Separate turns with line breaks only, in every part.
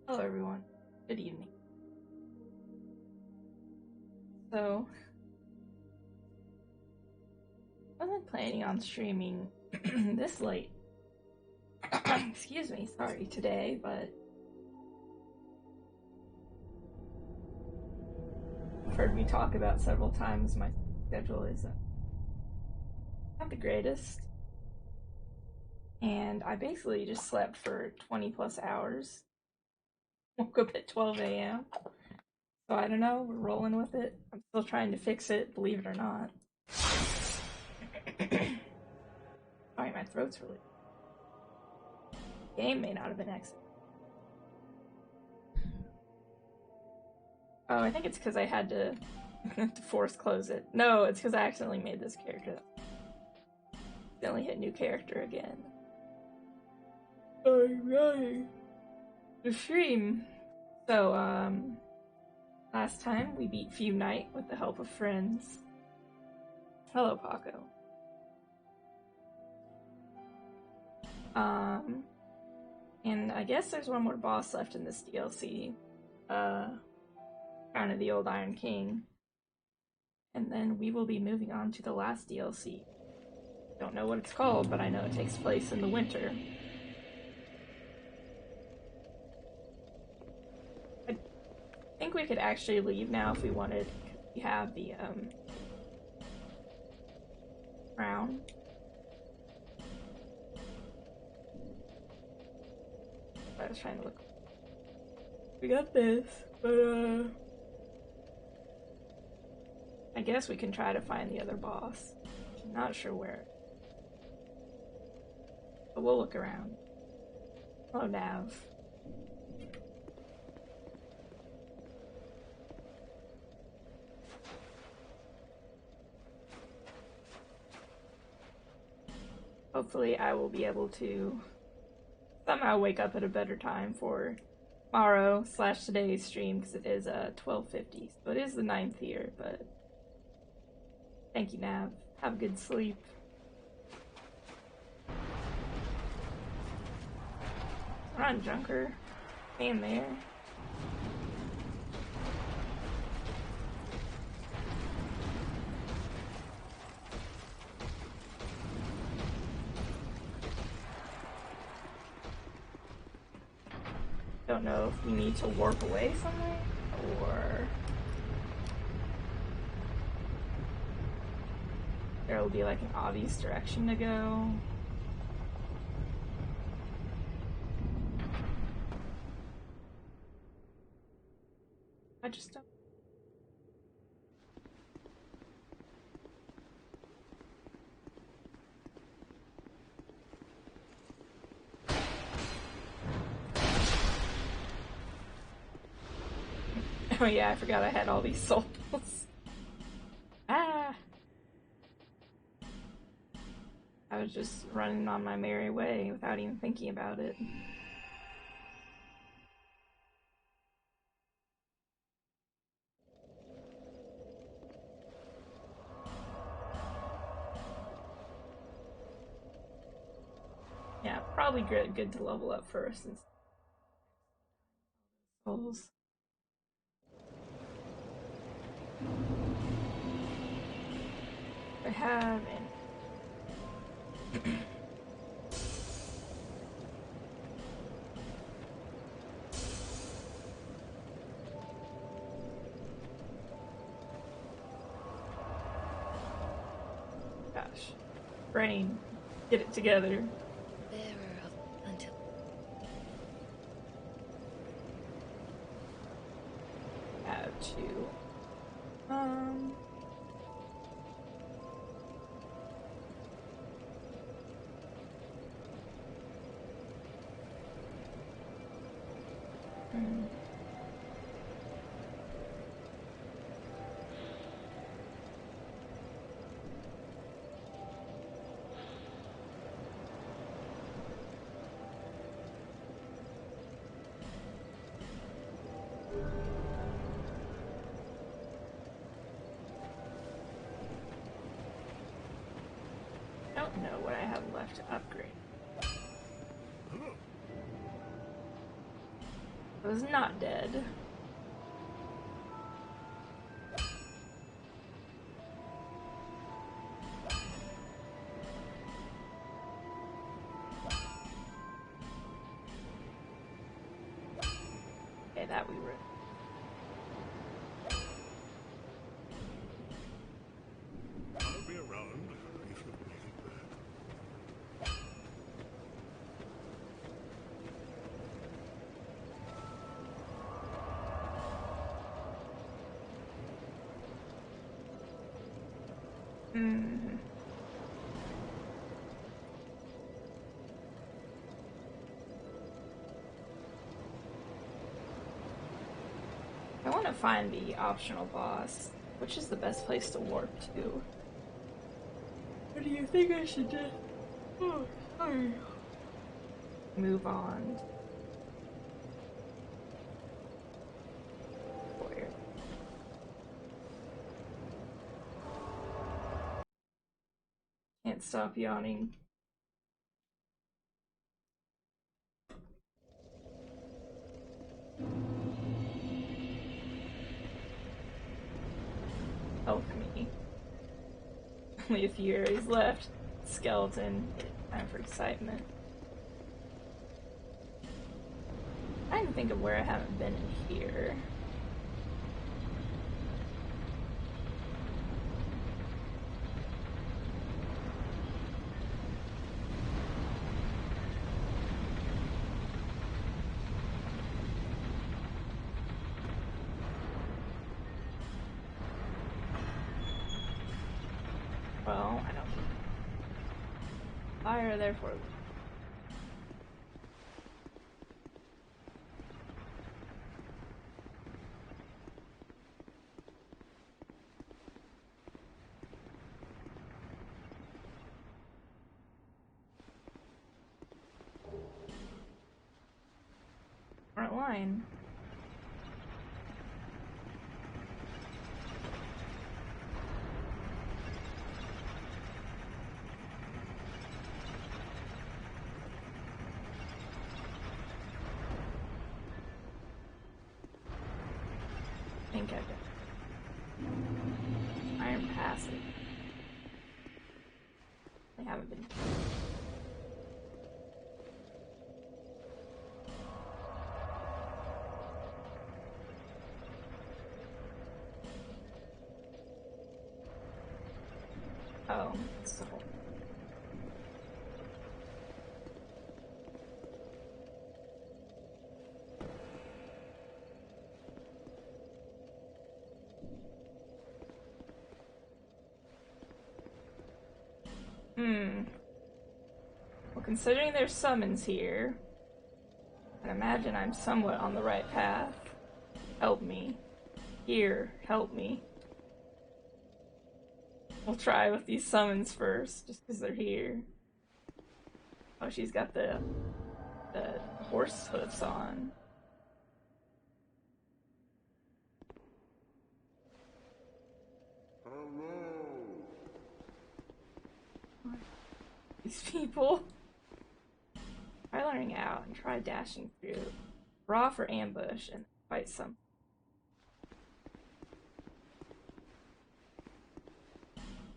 Hello everyone. Good evening. So, I wasn't planning on streaming this late. Excuse me, sorry, today, but you've heard me talk about several times my schedule is not the greatest. And I basically just slept for 20 plus hours. Woke up at 12 a.m. So I don't know, we're rolling with it. I'm still trying to fix it, believe it or not. Sorry, my throat's really. The game may not have been excellent. Oh, I think it's because I had to, to force close it. No, it's because I accidentally made this character. Accidentally hit new character again. Alright. The stream. So, last time we beat Few Night with the help of friends. Hello, Paco. And I guess there's one more boss left in this DLC. Crown of the Old Iron King. And then we will be moving on to the last DLC. Don't know what it's called, but I know it takes place in the winter. I think we could actually leave now if we wanted. We have the crown. I was trying to look. We got this, but I guess we can try to find the other boss. I'm not sure where. But we'll look around. Oh, Nav. Hopefully I will be able to somehow wake up at a better time for tomorrow / today's stream, because it is 12:50. So it is the 9th here, but thank you, Nav. Have a good sleep. Run, Junker. Stand there. Don't know if we need to warp away somewhere, or there will be like an obvious direction to go. I just don't. Oh yeah, I forgot I had all these souls. Ah! I was just running on my merry way without even thinking about it. Yeah, probably good to level up first and souls. I have and gosh. Brain. Get it together.
Bearer of Untitled.
Have to. Don't know what I have left to upgrade. I was not dead. Okay, that we were.
I'll be around if you're needed there.
I want to find the optional boss. Which is the best place to warp to? What do you think I should do? Oh, sorry. Move on. Where? Can't stop yawning. Help me. Only a few areas left. Skeleton. Time for excitement. I'm trying to think of where I haven't been in here. Well, I don't think fire, therefore. Front line. I think I've been. Iron passive. I haven't been. Oh, so. Well, considering there's summons here, I imagine I'm somewhat on the right path. Help me. Here, help me. We'll try with these summons first, just because they're here. Oh, she's got the horse hoofs on. These people. Try learning out and try dashing through. Raw for ambush and fight some.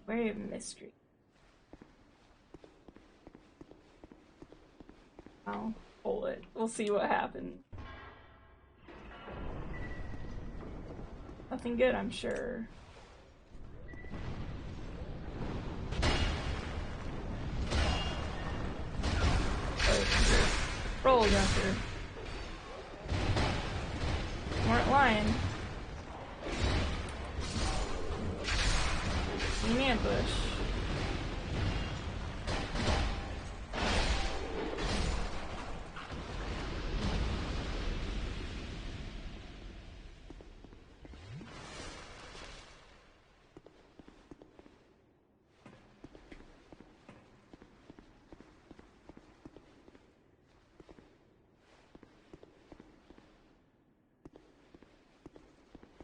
Wary of mystery. I'll pull it. We'll see what happens. Nothing good, I'm sure. Roll, Junker. Smart lion. Team ambush.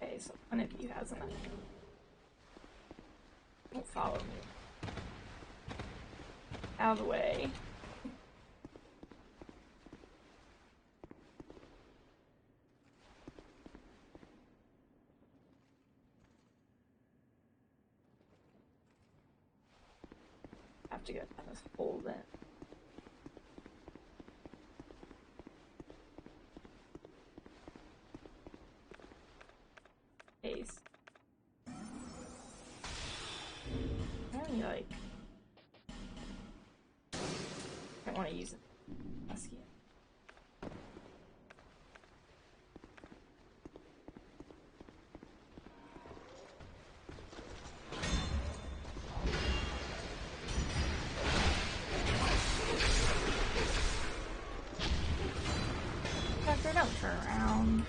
Okay, so one of you has an idea. Don't follow me. Out of the way. have to go down this hole then. Ace. Apparently, like, I don't want to use it. Husky. Chapter, don't turn around.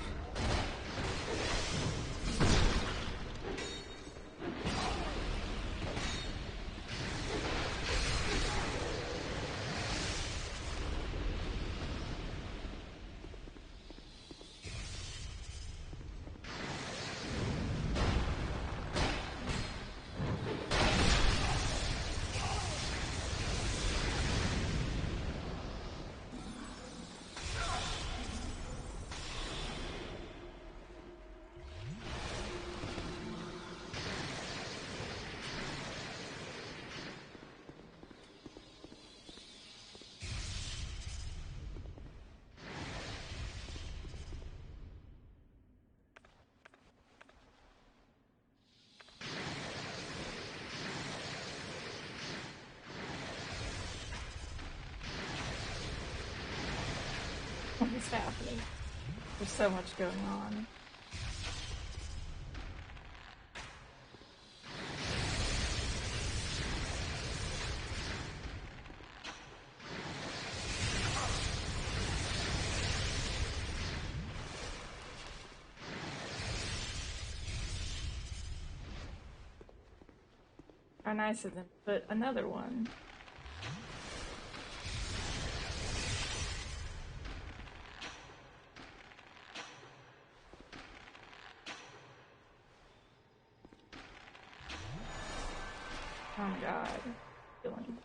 What is happening? There's so much going on. How nice of them to put another one. Oh my god. Feeling.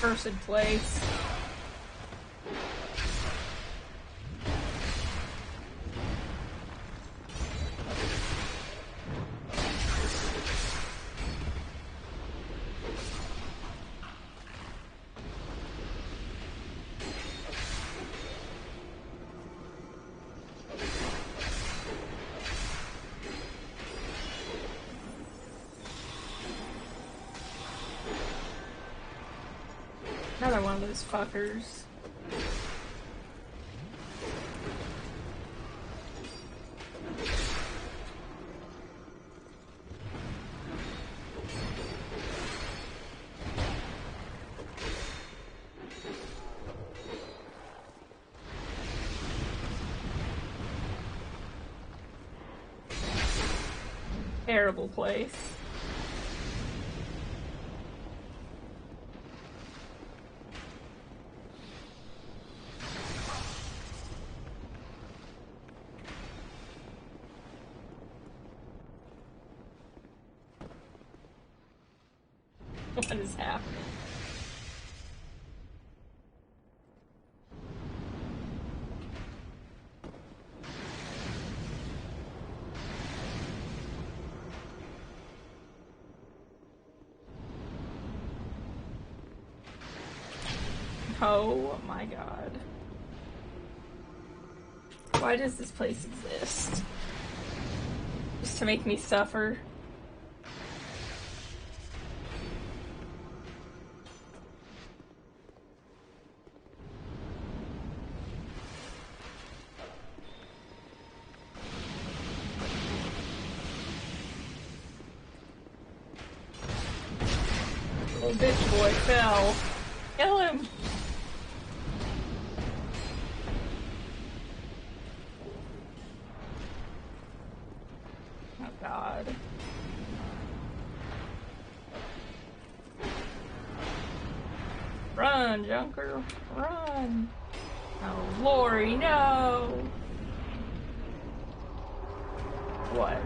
Cursed place. Another one of those fuckers. Terrible place. What is happening? Oh my god. Why does this place exist? Just to make me suffer? Little bitch boy fell. Kill him! Run, Junker, run! Oh, Lori, no! What?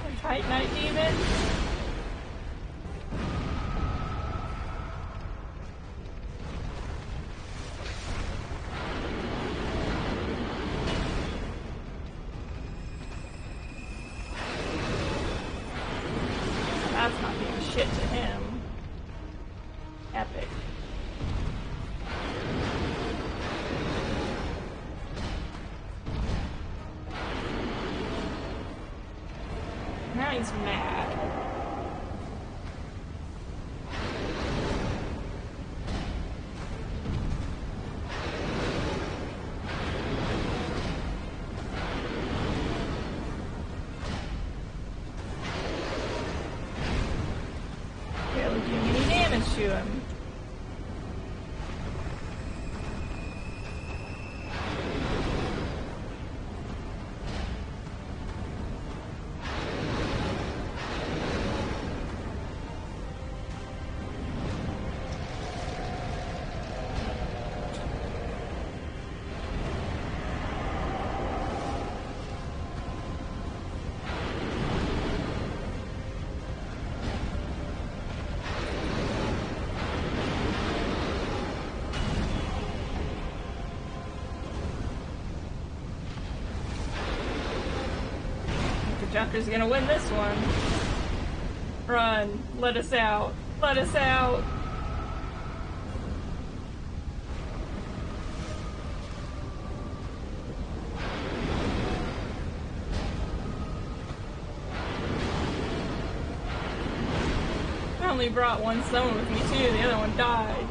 A Titanite demon? That's not doing shit to him. Epic. Now he's mad. Barely doing any damage to him. Junker's gonna win this one. Run. Let us out. Let us out. I only brought one summon with me too. The other one died.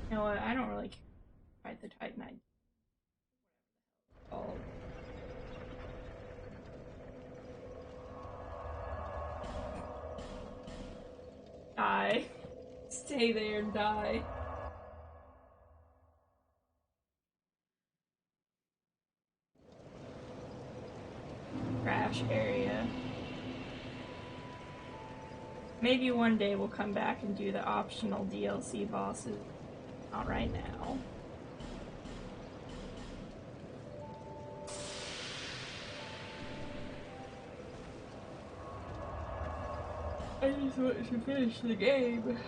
You know what? I don't really care about the Titanite. Oh. Die. Stay there and die. Crash area. Maybe one day we'll come back and do the optional DLC bosses. Not right now. I just want to finish the game.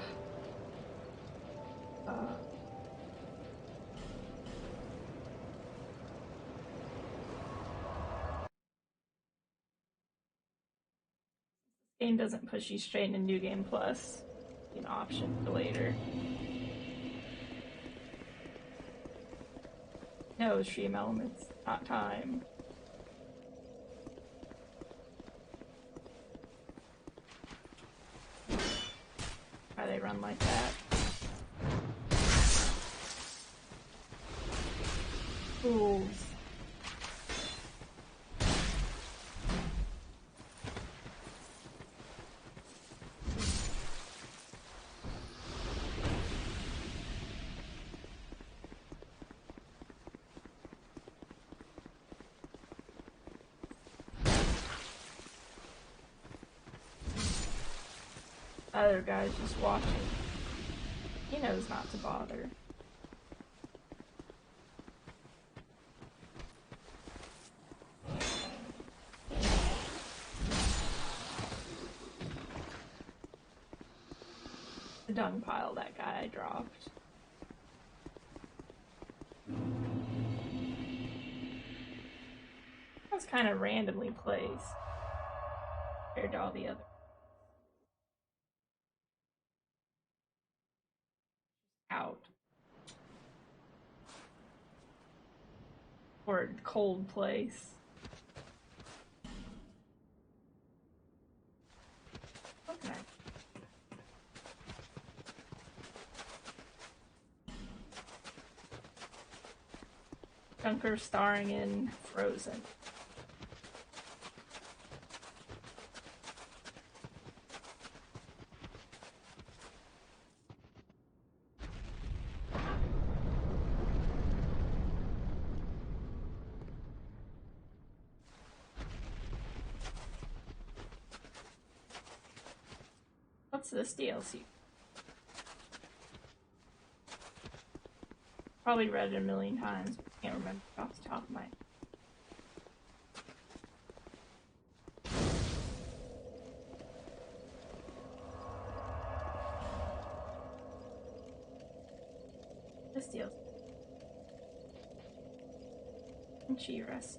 Game doesn't push you straight into New Game Plus. An option for later. No, stream elements, not time. Why they run like that? Fools. Other guy's just watching. He knows not to bother. The dung pile that guy dropped. That was kind of randomly placed compared to all the other. Out. Or a cold place. Okay. Junker starring in Frozen. What's this DLC? Probably read it a million times, but can't remember off the top of my head. This DLC. And she rests.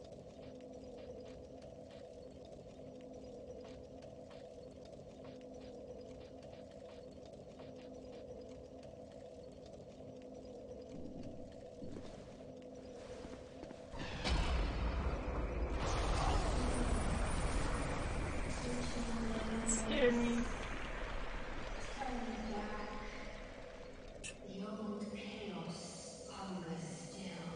Scared me.
The old chaos hungers still.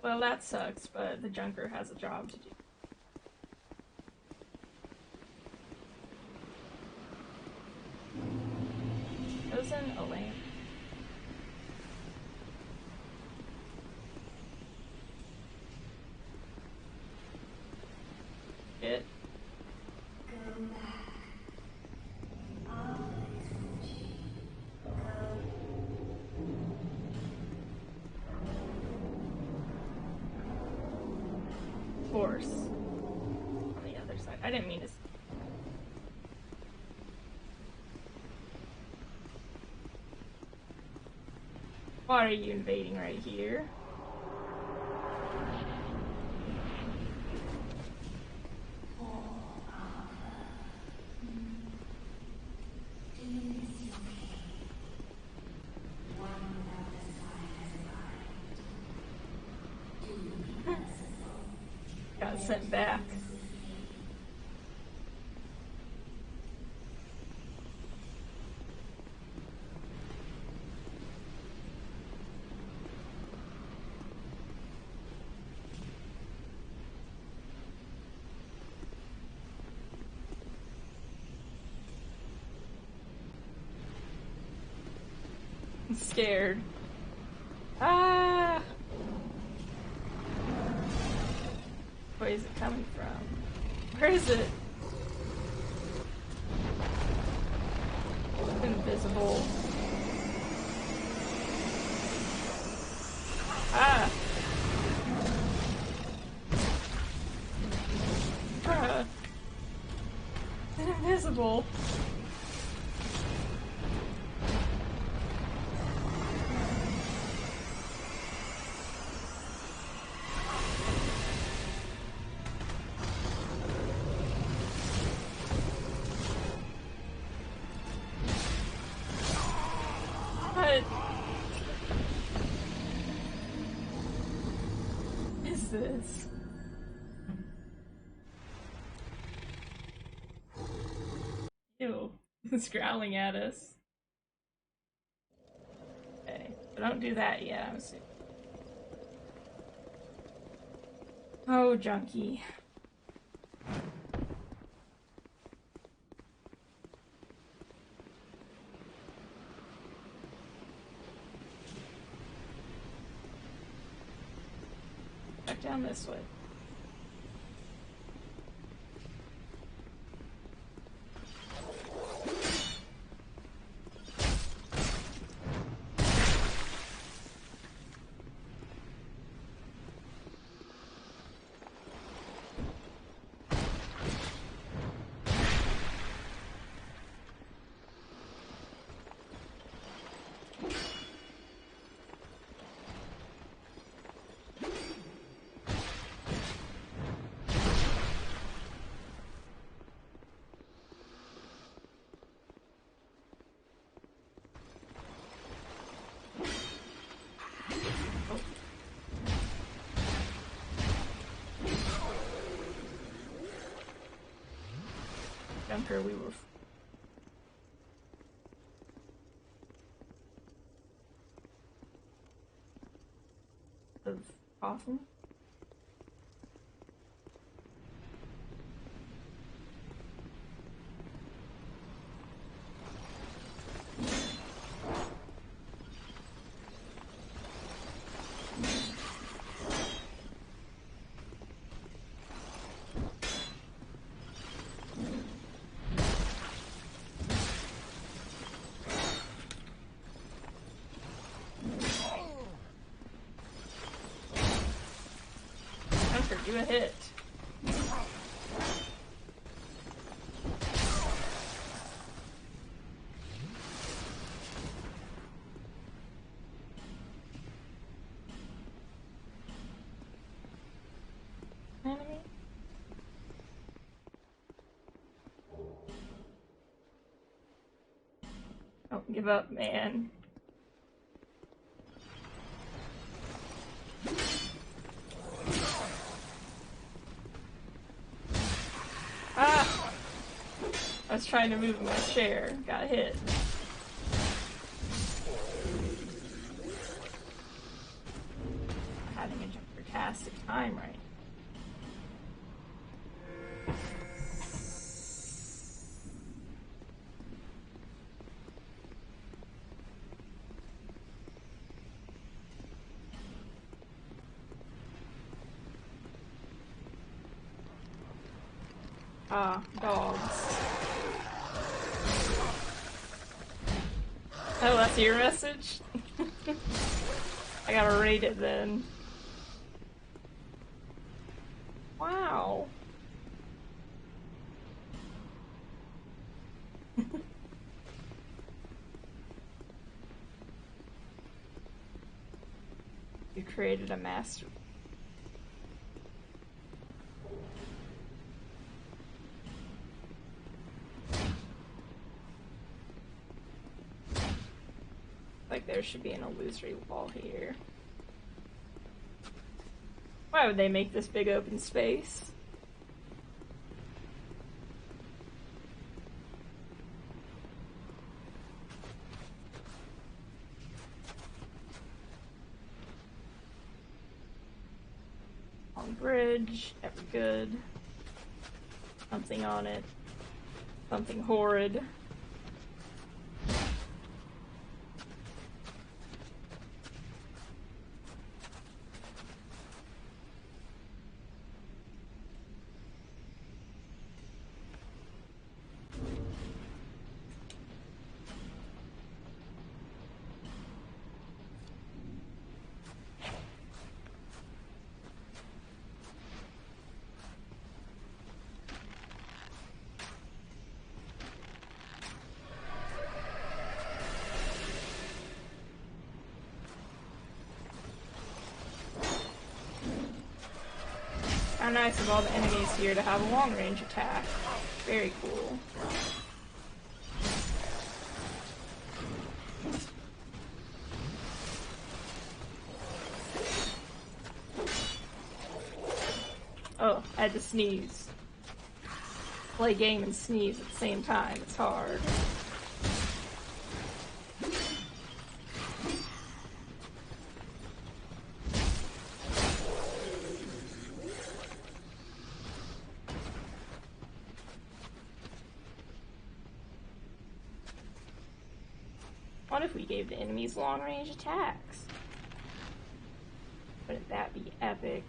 Well, that sucks, but the Junker has a job to do. Chosen a lamp. It.
Go back. Always, Fuji.
Force. On the other side. I didn't mean to. Why are you invading right here? Got sent back. I'm scared. Ah! Where is it coming from? Where is it? It's invisible. Ah! Ah! It's invisible. What is this? Ew. It's growling at us. Okay. So don't do that yet, I'm assuming. Oh, junkie. Back down this way. Junker, we were. Of awesome. do a hit. Enemy? Don't give up, man. Ah! I was trying to move in my chair. Got hit. Having a fantastic time right now. Ah, dogs. Oh, that's your message? I gotta rate it then. Wow. You created a master. Like there should be an illusory wall here. Why would they make this big open space? Long bridge, never good. Something on it. Something horrid. How nice of all the enemies here to have a long range attack. Very cool. Oh, I had to sneeze. Play game and sneeze at the same time. It's hard. What if we gave the enemies long-range attacks? Wouldn't that be epic?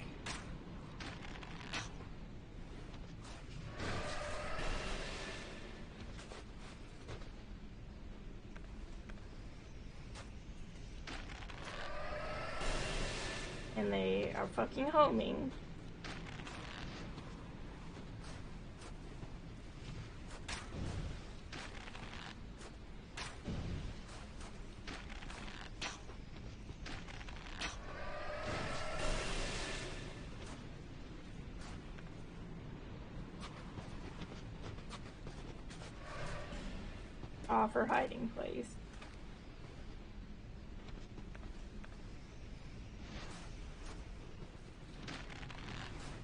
And they are fucking homing. Offer hiding place.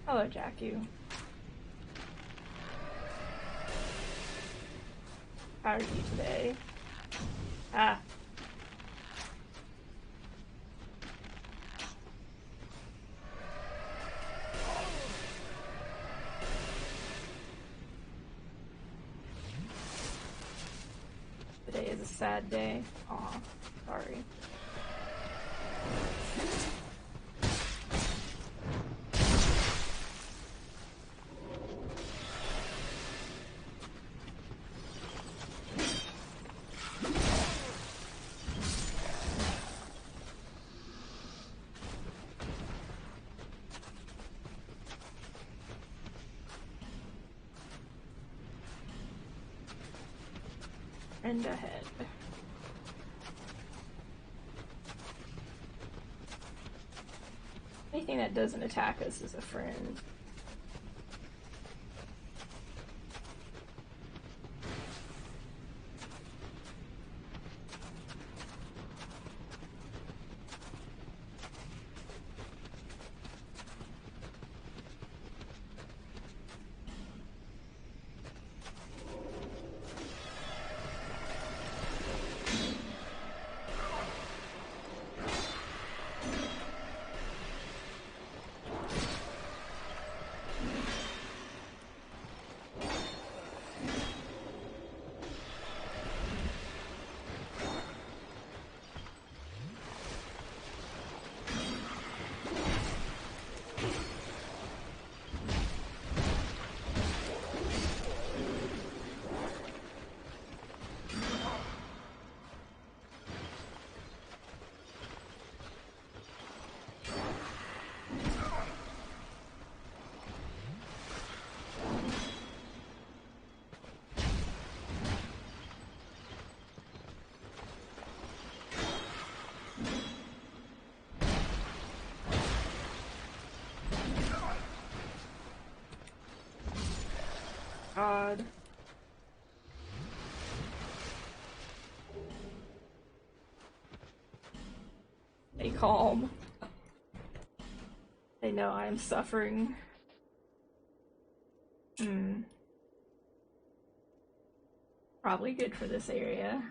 Hello, Jakku. How are you today? Ah. Today is a sad day. Aw, sorry. And ahead. Anything that doesn't attack us is a friend. God. Stay calm. They know I am suffering. Probably good for this area.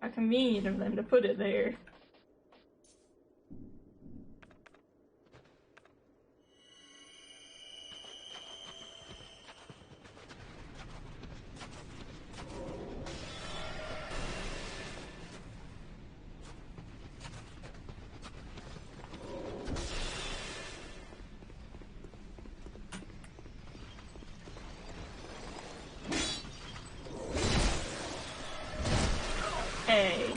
How convenient of them to put it there. Hey.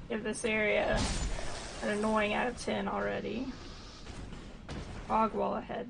Give this area an annoying out of 10 already. Fog wall ahead.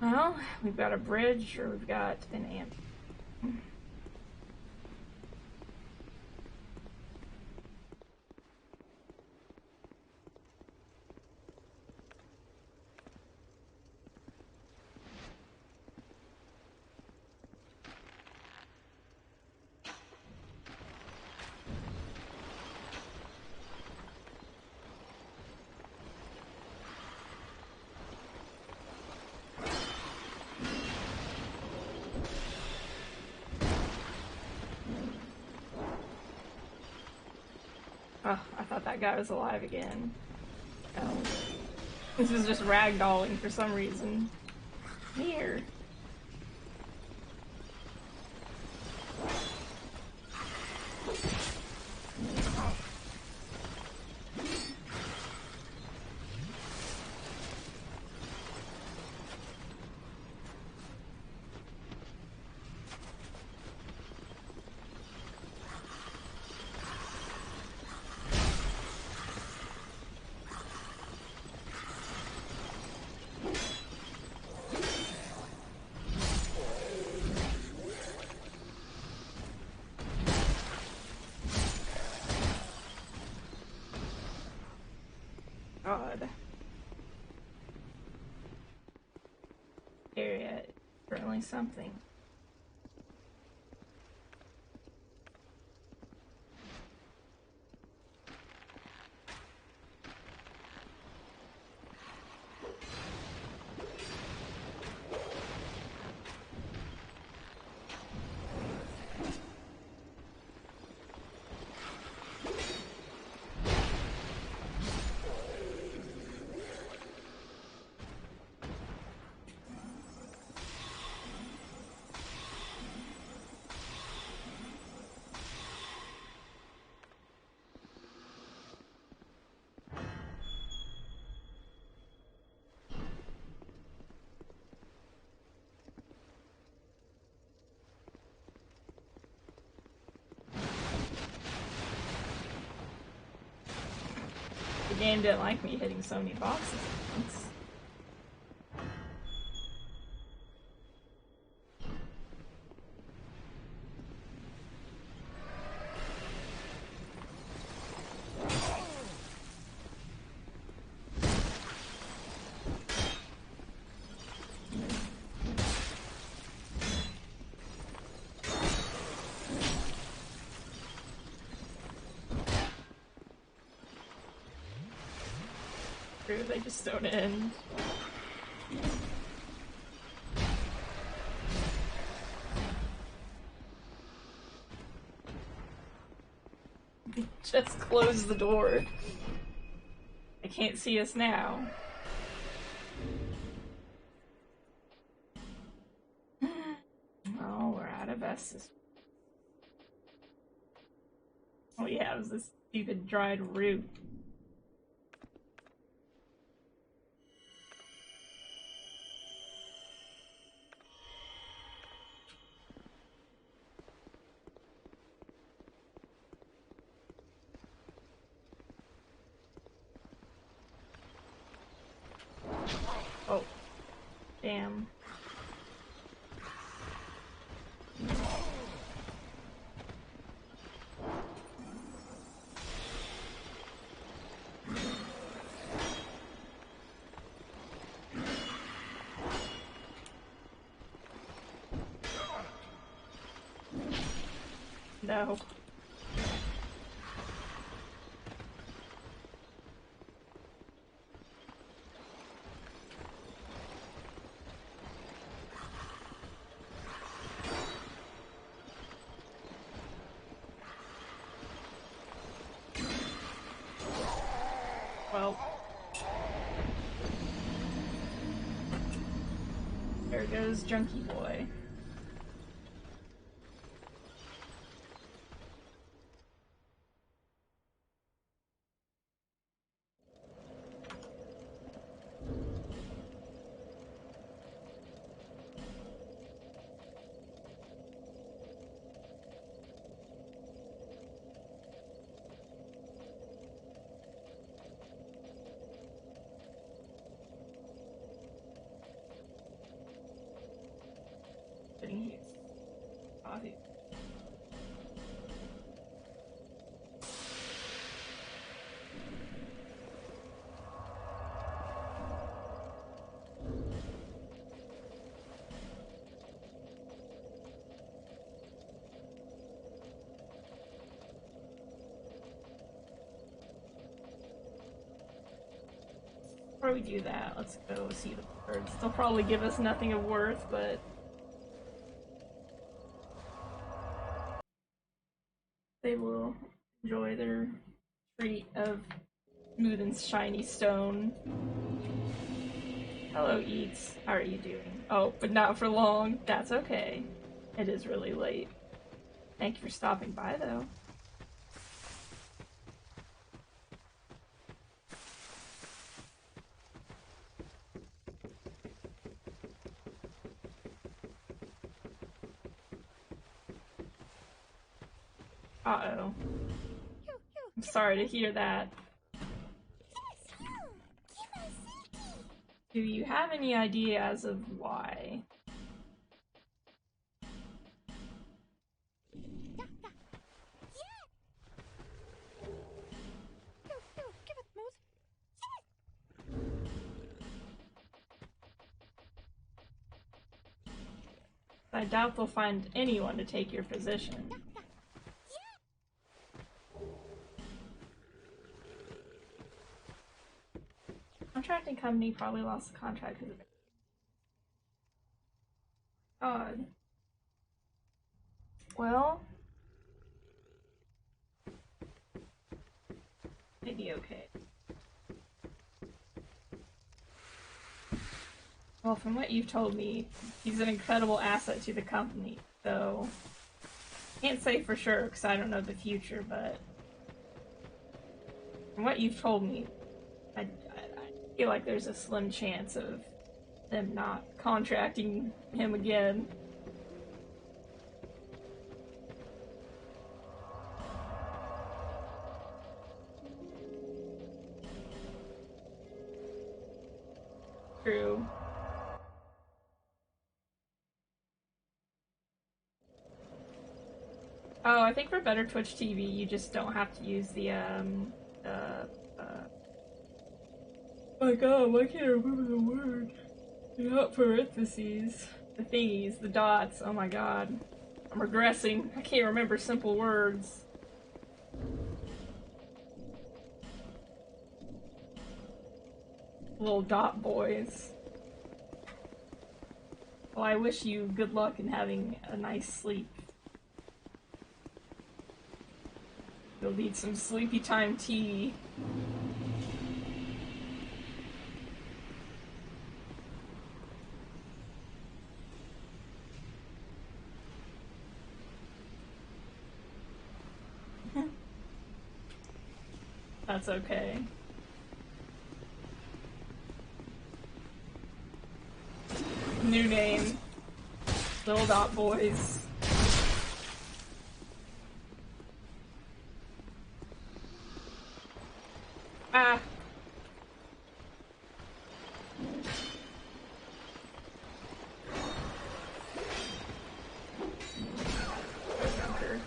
Well, we've got a bridge or we've got an amp. Oh, I thought that guy was alive again. No. This is just ragdolling for some reason. Here. God. Area is certainly something. The game didn't like me hitting so many boxes at once. They just don't end. Just close the door. They can't see us now. Oh, we're out of Estus. All we have is this stupid dried root. Oh, damn. No. Well, there goes Junkie Boy. Putting his body. Before we do that, let's go see the birds. They'll probably give us nothing of worth, but they will enjoy their treat of smooth and shiny stone. Hello, Eats. How are you doing? Oh, but not for long. That's okay. It is really late. Thank you for stopping by, though. Uh-oh. I'm sorry to hear that. Do you have any ideas of why? I doubt they'll find anyone to take your position. Contracting company probably lost the contract because of it. God. Well, maybe okay. Well, from what you've told me, he's an incredible asset to the company, so can't say for sure because I don't know the future, but from what you've told me, I feel like there's a slim chance of them not contracting him again. true. Oh, I think for better Twitch TV, you just don't have to use the, my god, why can't I remember the word? Not parentheses. The thingies, the dots, oh my god. I'm regressing. I can't remember simple words. Little dot boys. Well, I wish you good luck in having a nice sleep. You'll need some sleepy time tea. That's okay. New name. Little Dot Boys. Ah. Junker.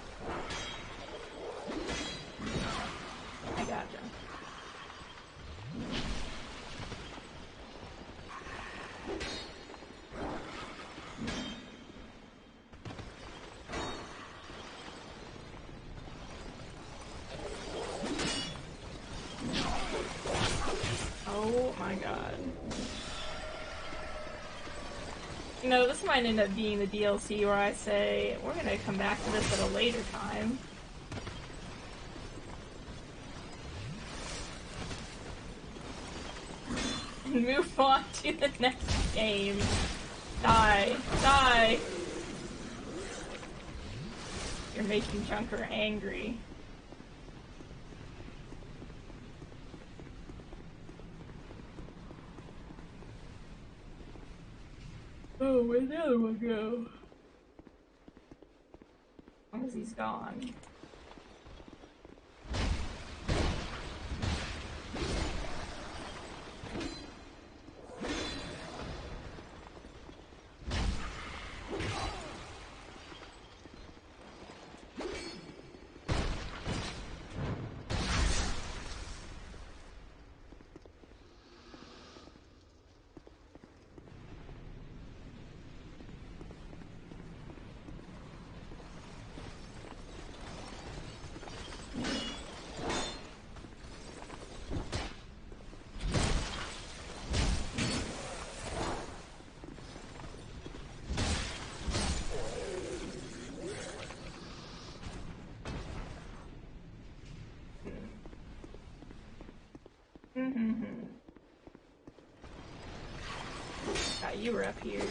I gotcha. Oh my god. You know, this might end up being the DLC where I say, we're gonna come back to this at a later time. And move on to the next game. Die. Die! You're making Junker angry. Oh, where'd the other one go? As long as he's gone. Thought you were up here.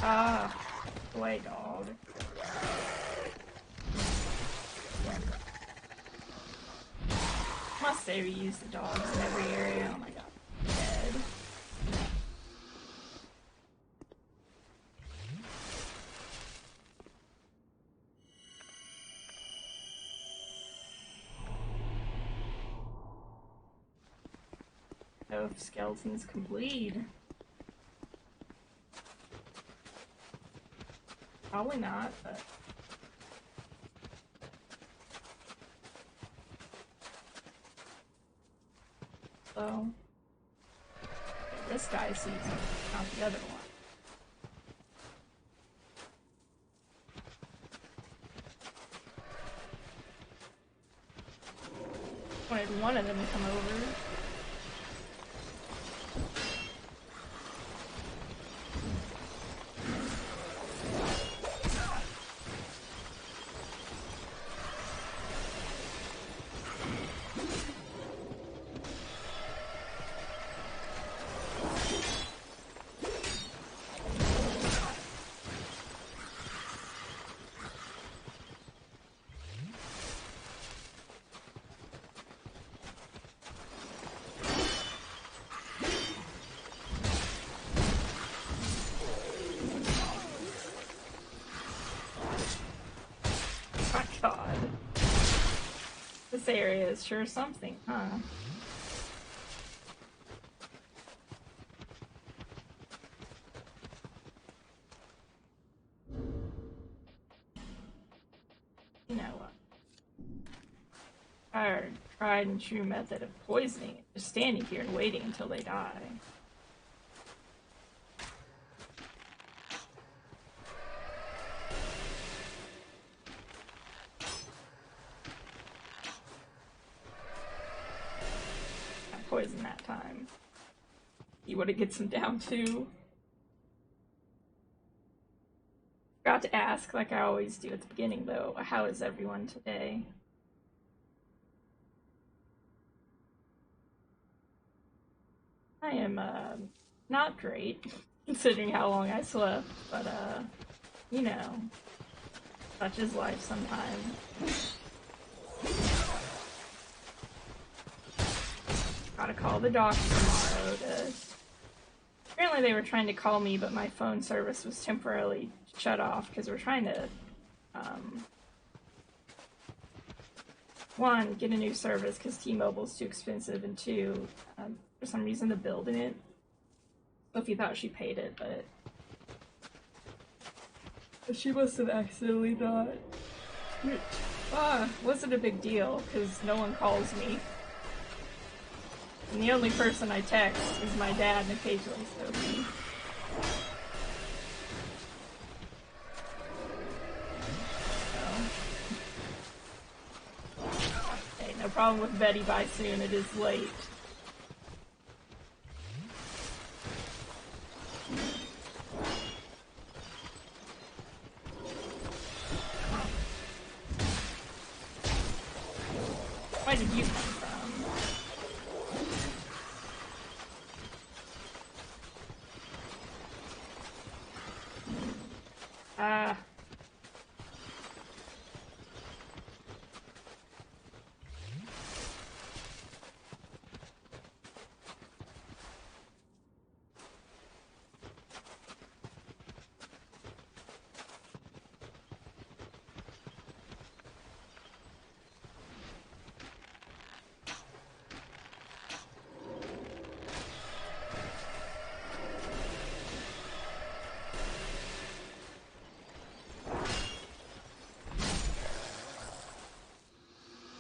Ah, boy dog. Must say we use the dogs in every area. Oh my god. Dead. Oh, if skeletons can bleed. Probably not, but... So... This guy sees him, not the other one. Wanted one of them to come over. This area is sure something, huh? You know what? Our tried and true method of poisoning is just standing here and waiting until they die. Poison that time. See what it gets him down to. Forgot to ask, like I always do at the beginning, though, how is everyone today? I am, not great, considering how long I slept, but, you know, such is life sometimes. Gotta call the doctor tomorrow to... Apparently they were trying to call me, but my phone service was temporarily shut off because we're trying to, one, get a new service because T-Mobile's too expensive, and two, for some reason the bill didn't. Sophie thought she paid it, but she must have accidentally not. Wasn't a big deal because no one calls me. And the only person I text is my dad and occasionally Sophie. So. Hey, no problem with Betty by soon, it is late. Where did you come from?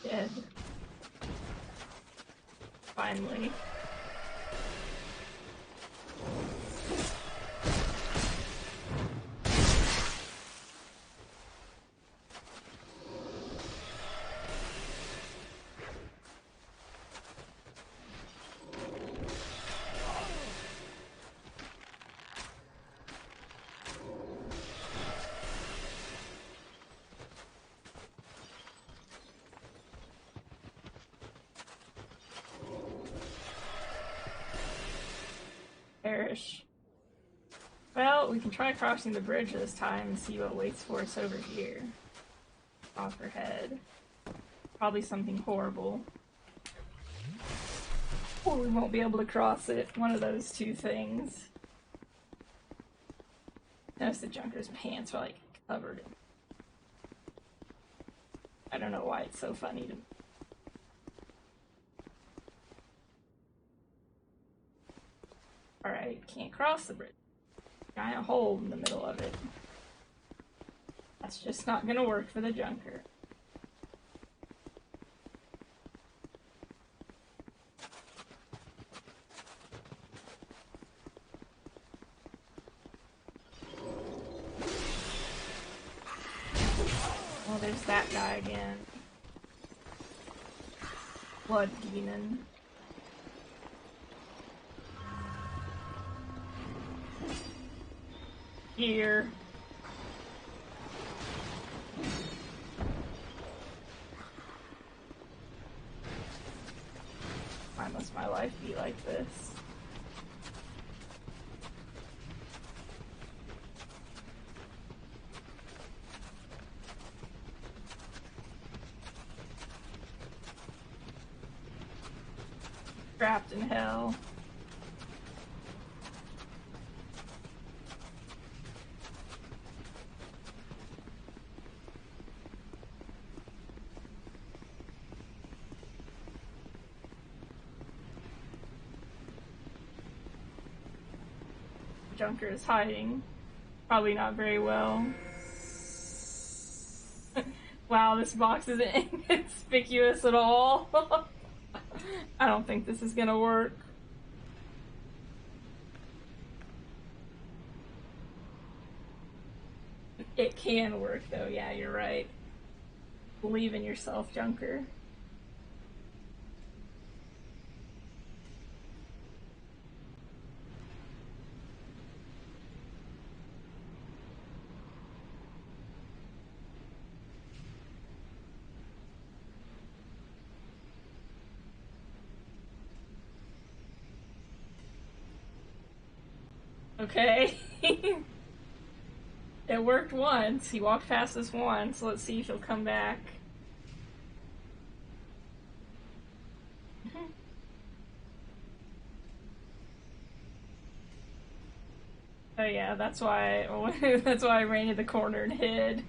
Dead. Finally. Perish. Well, we can try crossing the bridge this time and see what waits for us over here. Off her head. Probably something horrible. Or we won't be able to cross it. One of those two things. Notice the Junker's pants are like covered in... I don't know why it's so funny to me. Alright, can't cross the bridge. Giant hole in the middle of it. That's just not gonna work for the Junker. Oh, there's that guy again. Blood demon. Here. Why must my life be like this? Trapped in hell. Junker is hiding. Probably not very well. Wow, this box isn't inconspicuous at all. I don't think this is gonna work. It can work though, yeah, you're right. Believe in yourself, Junker. Okay. It worked once. He walked past us once. Let's see if he'll come back. Oh yeah, that's why that's why I ran to the corner and hid.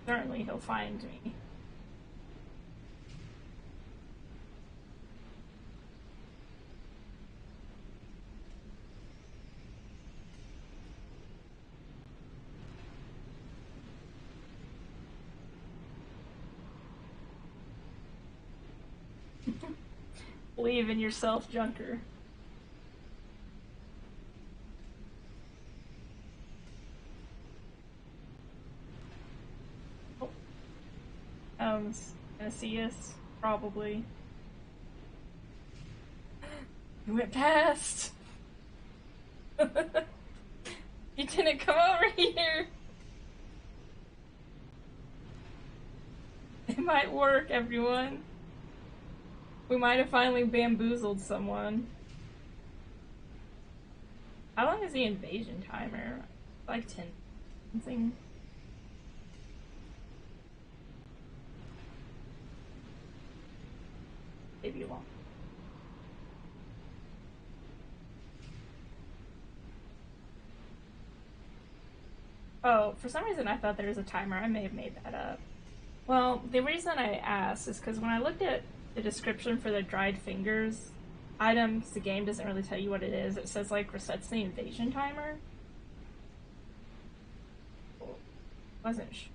Certainly he'll find me. Believe in yourself, Junker. Oh. Gonna see us? Probably. You went past! You didn't come over here! It might work, everyone. We might have finally bamboozled someone. How long is the invasion timer? Like 10 something. Maybe long. Oh, for some reason I thought there was a timer. I may have made that up. Well, the reason I asked is because when I looked at the description for the dried fingers items, the game doesn't really tell you what it is. It says, like, resets the invasion timer. Wasn't sure.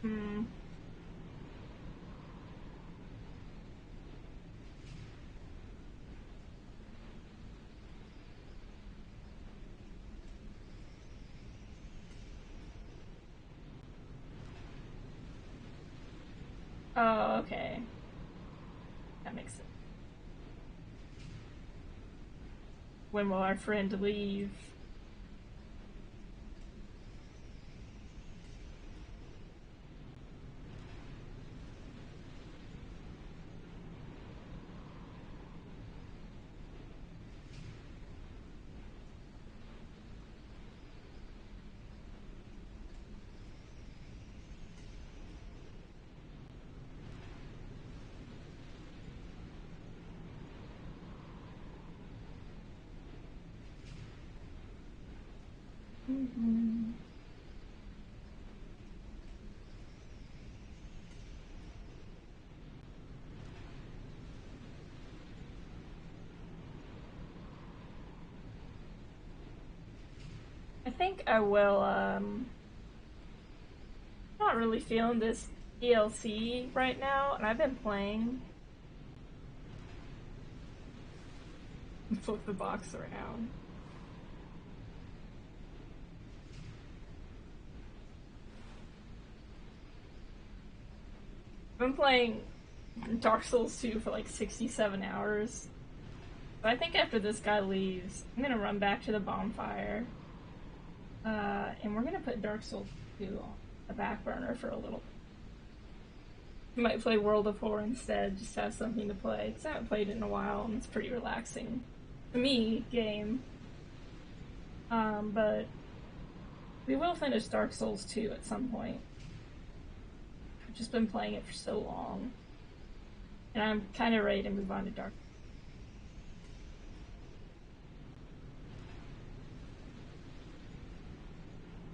Hmm. Oh, okay. That makes sense. When will our friend leave? Mm-hmm. I think I will, not really feeling this DLC right now, and I've been playing. Flip the box around. I've been playing Dark Souls 2 for like 67 hours. But I think after this guy leaves, I'm gonna run back to the bonfire. And we're gonna put Dark Souls 2 on the back burner for a little. I might play World of War instead, just to have something to play, because I haven't played it in a while, and it's pretty relaxing. To me, game. But we will finish Dark Souls 2 at some point. I've just been playing it for so long. And I'm kind of ready to move on to Dark.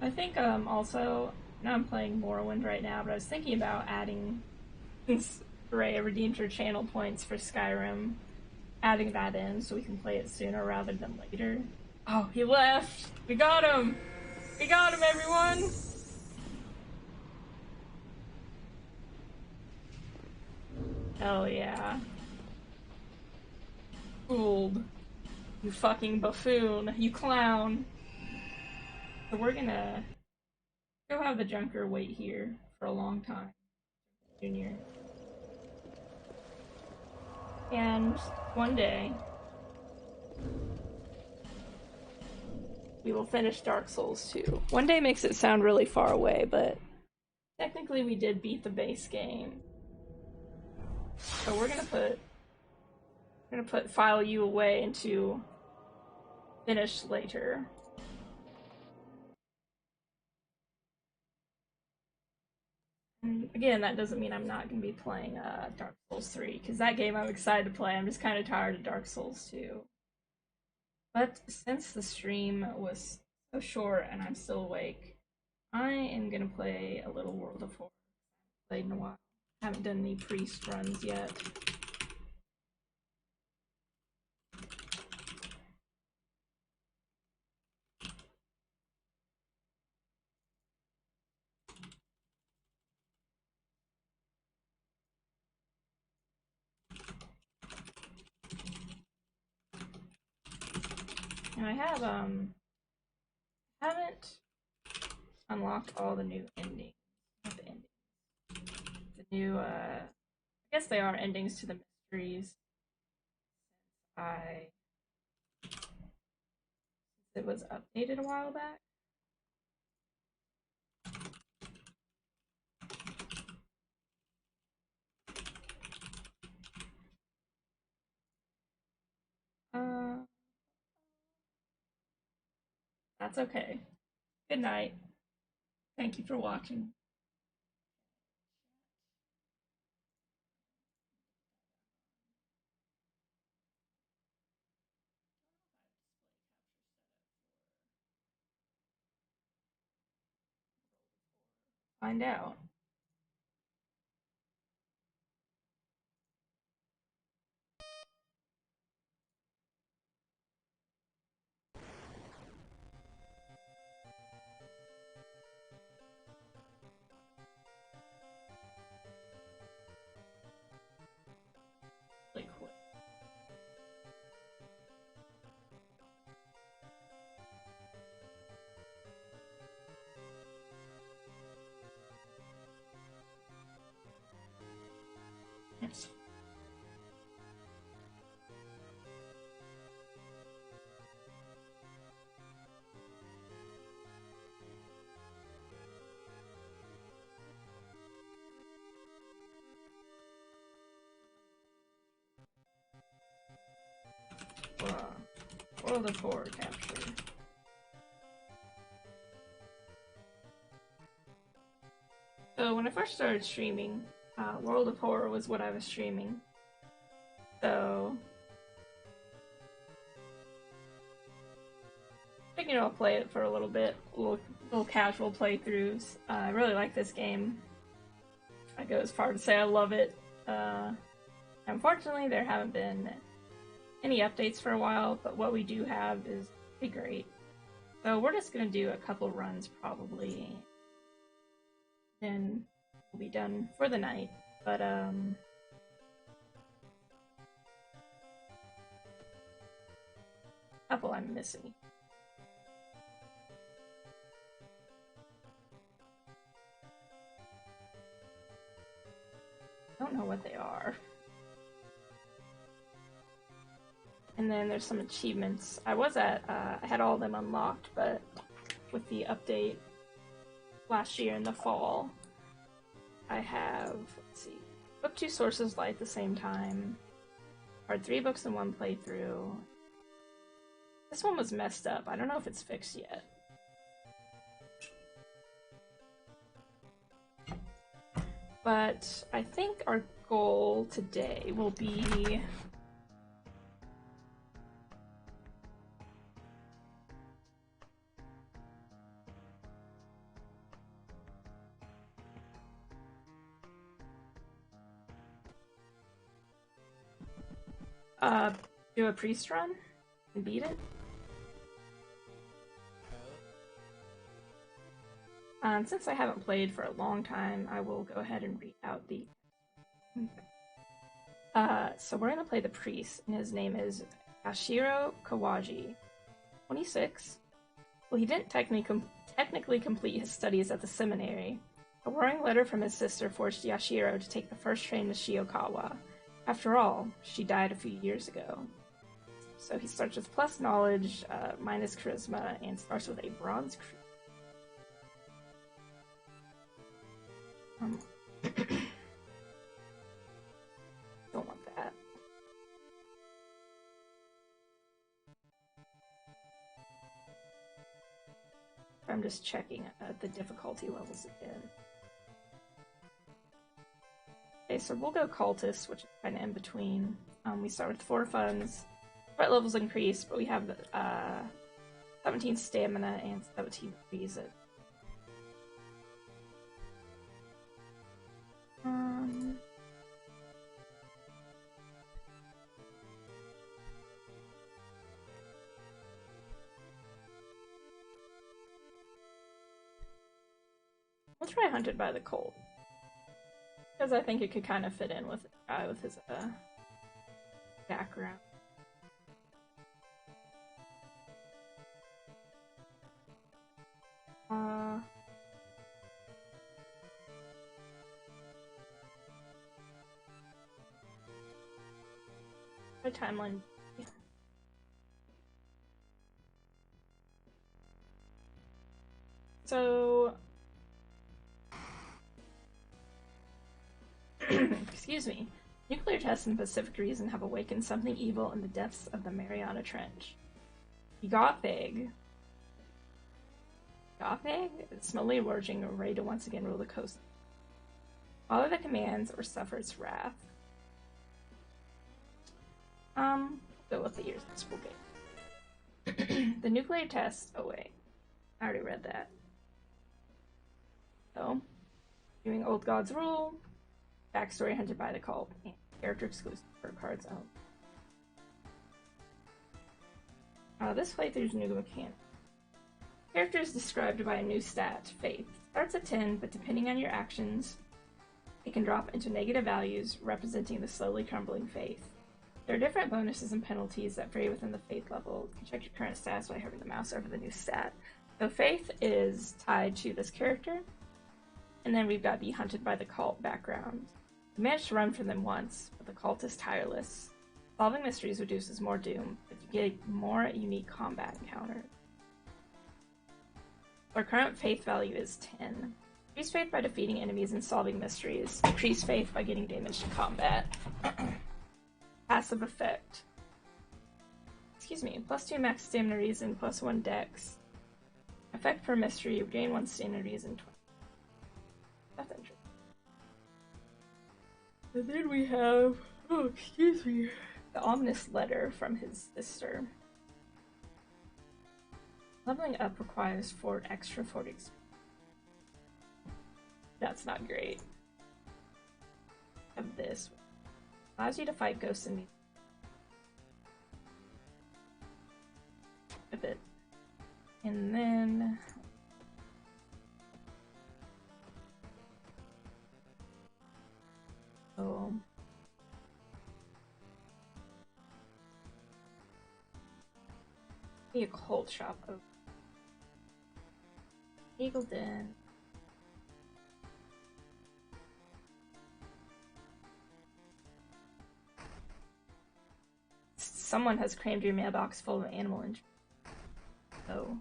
I think also, now I'm playing Morrowind right now, but I was thinking about adding, since Ray redeemed her channel points for Skyrim, adding that in so we can play it sooner rather than later. Oh, he left! We got him! We got him, everyone! Hell yeah. Fooled. You fucking buffoon. You clown. So we're gonna go have the Junker wait here for a long time. Junior. And one day, we will finish Dark Souls 2. One day makes it sound really far away, but technically we did beat the base game. So we're gonna put file you away into finish later. And again, that doesn't mean I'm not gonna be playing Dark Souls 3, because that game I'm excited to play. I'm just kind of tired of Dark Souls 2. But since the stream was so short and I'm still awake, I am gonna play a little World of War. Played in a while. Haven't done any priest runs yet. And I haven't unlocked all the new endings. Not the endings. The new I guess they are endings to the mysteries. It was updated a while back. That's okay. Good night. Thank you for watching. Find out. Really quick. Yes. World of Horror capture. So when I first started streaming, World of Horror was what I was streaming. So I figured I'll play it for a little bit, little casual playthroughs. I really like this game. I go as far to say I love it. Unfortunately, there haven't been any updates for a while, but what we do have is pretty great. So we're just gonna do a couple runs probably, then we'll be done for the night. But couple I'm missing. I don't know what they are. And then there's some achievements. I had all of them unlocked, but with the update last year in the fall, I have, let's see, Book 2 sources of light at the same time. Read 3 books in one playthrough. This one was messed up. I don't know if it's fixed yet. But I think our goal today will be do a priest run and beat it. Since I haven't played for a long time, I will go ahead and read out the. So we're gonna play the priest, and his name is Ashiro Kawaji, 26. Well, he didn't technically complete his studies at the seminary. A warning letter from his sister forced Yashiro to take the first train to Shiokawa. After all, she died a few years ago. So he starts with plus knowledge, minus charisma, and starts with a bronze crew. Don't want that. I'm just checking the difficulty levels again. Okay, so we'll go cultist, which is kind of in between. We start with 4 funds. Threat levels increase, but we have 17 stamina and 17 reason. We'll try Hunted by the Cold. Because I think it could kind of fit in with his background. My timeline. So, excuse me. Nuclear tests in Pacific Reason have awakened something evil in the depths of the Mariana Trench. Gotheg is slowly emerging and ready to once again rule the coast. Follow the commands or suffer its wrath. Go with the years of school game. The nuclear test. Oh wait, I already read that. So, doing Old Gods Rule, backstory Hunted by the Cult, and character exclusive for cards owned. This playthrough's new mechanic. Character is described by a new stat, Faith. Starts at 10, but depending on your actions, it can drop into negative values, representing the slowly crumbling faith. There are different bonuses and penalties that vary within the faith level. You can check your current stats by hovering the mouse over the new stat. So faith is tied to this character, and then we've got the Hunted by the Cult background. You managed to run from them once, but the cult is tireless. Solving mysteries reduces more doom, but you get more unique combat encounters. Our current faith value is 10. Increase faith by defeating enemies and solving mysteries. Decrease faith by getting damage to combat. Passive effect. Excuse me. +2 max stamina reason, +1 dex. Effect per mystery, gain 1 stamina reason. That's interesting. And then we have, oh, excuse me, the ominous letter from his sister. Leveling up requires extra 40 experience. That's not great. Have this. Allows you to fight ghosts and with it. And then the occult shop of Eagle Den. Someone has crammed your mailbox full of animal injury. Oh.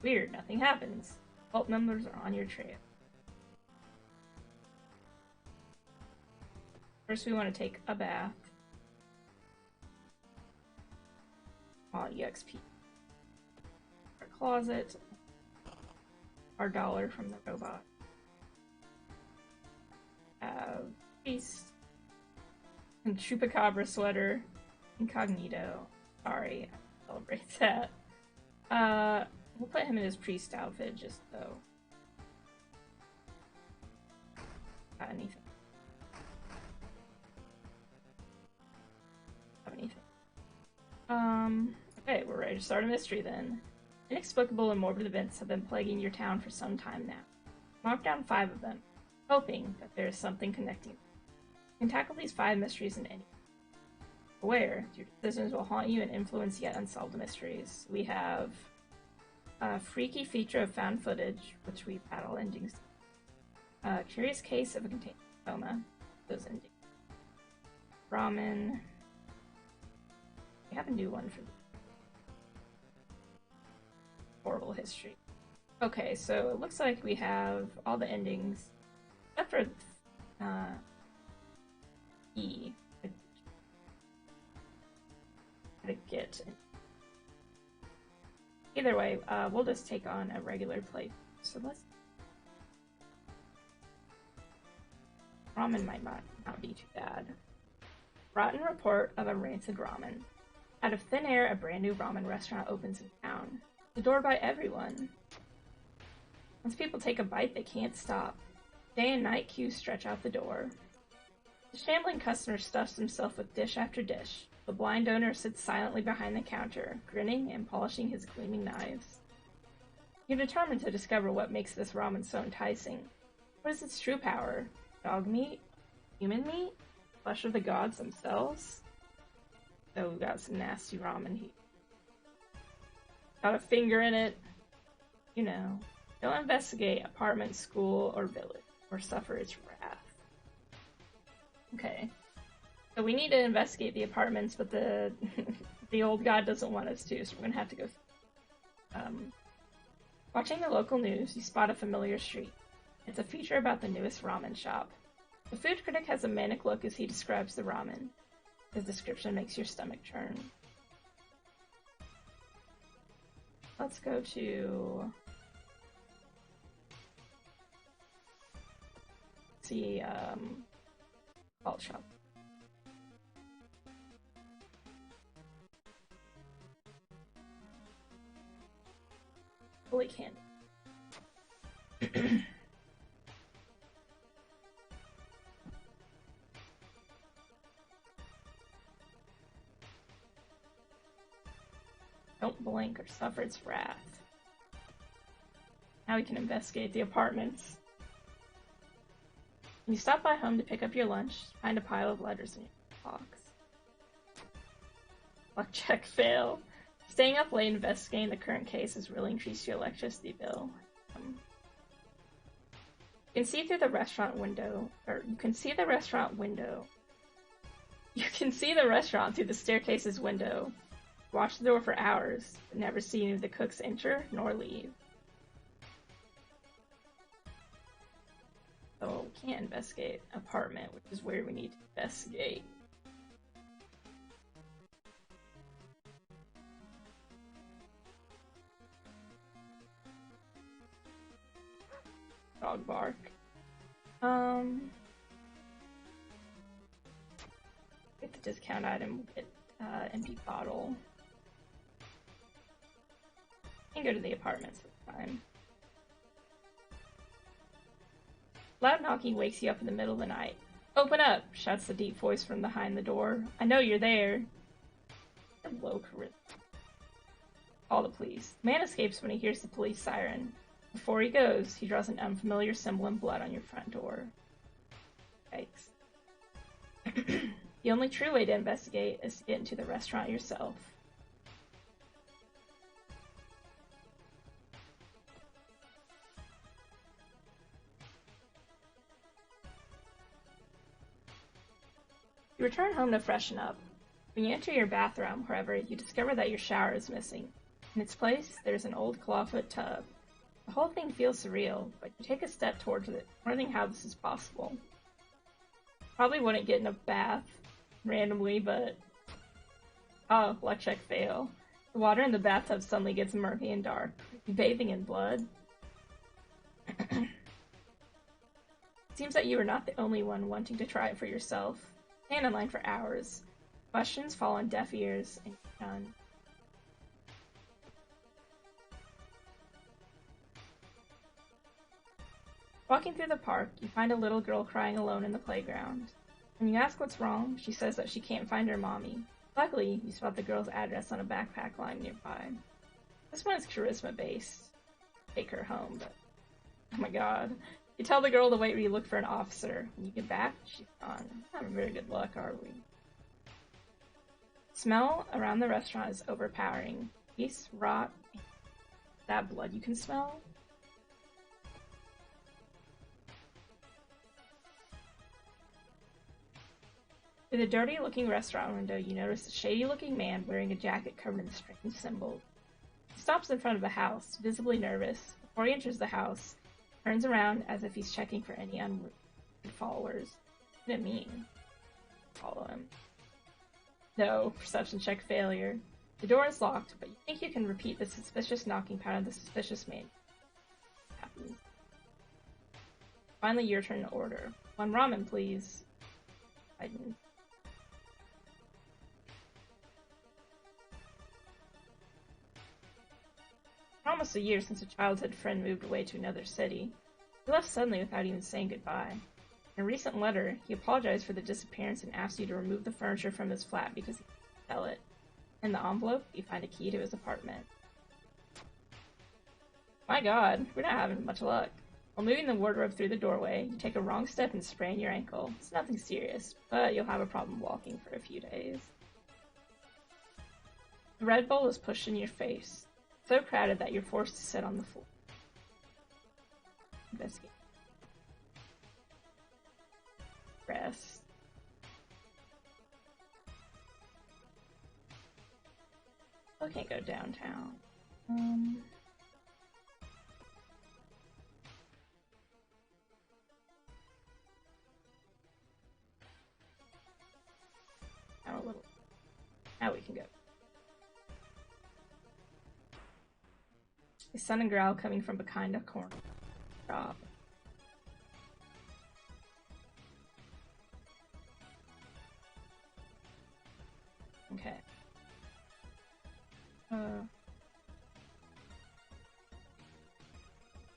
Weird, nothing happens. Cult members are on your trail. First, we want to take a bath. EXP. Our closet. Our dollar from the robot. Priest. And Chupacabra sweater. Incognito. Sorry, I celebrate that. We'll put him in his priest outfit just so. Got anything? Have anything? Okay, we're ready to start a mystery then. Inexplicable and morbid events have been plaguing your town for some time now. Mark down 5 of them, hoping that there is something connecting them. You can tackle these 5 mysteries in any. Aware, your decisions will haunt you and influence yet unsolved mysteries. We have a freaky feature of found footage, which we had all endings. A curious case of a contained coma, those endings. Ramen. We have a new one for horrible history. Okay, so it looks like we have all the endings, except for E. To get. Either way, we'll just take on a regular play. So let's. Ramen might not be too bad. Rotten report of a rancid ramen. Out of thin air, a brand new ramen restaurant opens in town. Adored by everyone. Once people take a bite, they can't stop. Day and night queues stretch out the door. The shambling customer stuffs himself with dish after dish. The blind owner sits silently behind the counter, grinning and polishing his gleaming knives. You're determined to discover what makes this ramen so enticing. What is its true power? Dog meat? Human meat? Flesh of the gods themselves? So we got some nasty ramen here. Got a finger in it. You know. Don't investigate apartment, school, or village, or suffer its wrath. Okay. So we need to investigate the apartments, but the the old god doesn't want us to, so we're gonna have to go. Watching the local news, you spot a familiar street. It's a feature about the newest ramen shop. The food critic has a manic look as he describes the ramen. His description makes your stomach churn. Let's go to see Vault Shop. Holy candy. Don't blink or suffer its wrath. Now we can investigate the apartments. When you stop by home to pick up your lunch, find a pile of letters in your box. Luck check fail. Staying up late investigating the current case has really increased your electricity bill. You can see through the restaurant window, or you can see the restaurant window. You can see the restaurant through the staircase's window. Watch the door for hours, but never see any of the cooks enter nor leave. So we can't investigate apartment, which is where we need to investigate. Dog bark. Get the discount item, we'll get empty bottle. And go to the apartments this time. Loud knocking wakes you up in the middle of the night. Open up, shouts the deep voice from behind the door. I know you're there. Low charisma. Call the police. Man escapes when he hears the police siren. Before he goes, he draws an unfamiliar symbol in blood on your front door. Yikes. The only true way to investigate is to get into the restaurant yourself. You return home to freshen up. When you enter your bathroom, however, you discover that your shower is missing. In its place, there's an old clawfoot tub. The whole thing feels surreal, but you take a step towards it, wondering how this is possible. Probably wouldn't get in a bath randomly, but... Oh, luck check fail. The water in the bathtub suddenly gets murky and dark. You're bathing in blood. It seems that you are not the only one wanting to try it for yourself. Stand in line for hours. Questions fall on deaf ears, and you're done. Walking through the park, you find a little girl crying alone in the playground. When you ask what's wrong, she says that she can't find her mommy. Luckily, you spot the girl's address on a backpack lying nearby. This one is charisma-based. Take her home, but... Oh my god. You tell the girl to wait where you look for an officer. When you get back, she's gone. Not very good luck, are we? Smell around the restaurant is overpowering. Grease, rot, that blood you can smell? Through the dirty-looking restaurant window, you notice a shady-looking man wearing a jacket covered in strange symbols. He stops in front of a house, visibly nervous. Before he enters the house, he turns around as if he's checking for any unwanted followers. What did it mean? Follow him. No, perception check failure. The door is locked, but you think you can repeat the suspicious knocking pattern of the suspicious man. Happens. Finally, your turn to order. One ramen, please. Biden. Almost a year since a childhood friend moved away to another city. He left suddenly without even saying goodbye. In a recent letter, he apologized for the disappearance and asked you to remove the furniture from his flat because he couldn't sell it. In the envelope, you find a key to his apartment. My god, we're not having much luck. While moving the wardrobe through the doorway, you take a wrong step and sprain your ankle. It's nothing serious, but you'll have a problem walking for a few days. The Red Bull is pushed in your face. So crowded that you're forced to sit on the floor. Investigate. Rest. I can't go downtown. Now a little. Now we can go. A sudden growl coming from behind a corner. Stop. Okay.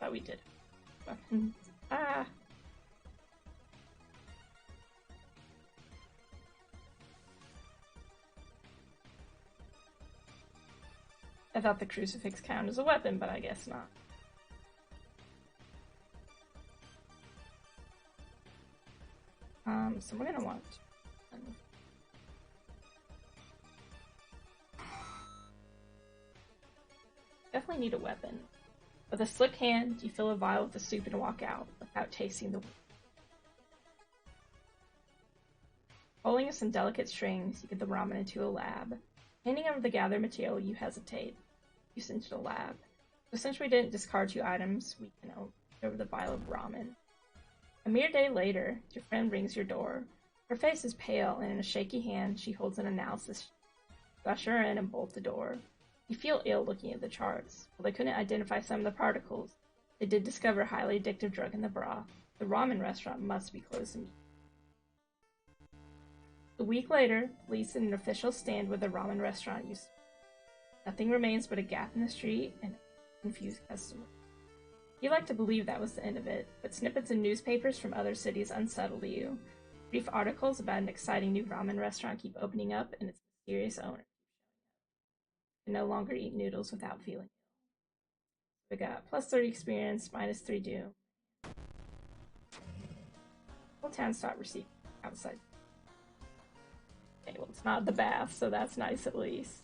Thought we did. Weapons. Ah! I thought the crucifix counted as a weapon, but I guess not. So we're gonna want... Definitely need a weapon. With a slick hand, you fill a vial with the soup and walk out, without tasting the... Pulling some delicate strings, you get the ramen into a lab. Handing over the gathered material, you hesitate. You into the lab. So since we didn't discard 2 items, we can open over the vial of ramen. A mere day later, your friend rings your door. Her face is pale, and in a shaky hand, she holds an analysis sheet. You usher her in and bolt the door. You feel ill looking at the charts. While they couldn't identify some of the particles, they did discover a highly addictive drug in the broth. The ramen restaurant must be closed immediately. A week later, police in an official stand with the ramen restaurant use. Nothing remains but a gap in the street and a confused customer. You like to believe that was the end of it, but snippets in newspapers from other cities unsettled you. Brief articles about an exciting new ramen restaurant keep opening up, and its mysterious owner can no longer eat noodles without feeling ill. We got plus 30 experience, minus 3 doom. Whole town stopped receiving outside. Okay, well, it's not the bath, so that's nice at least.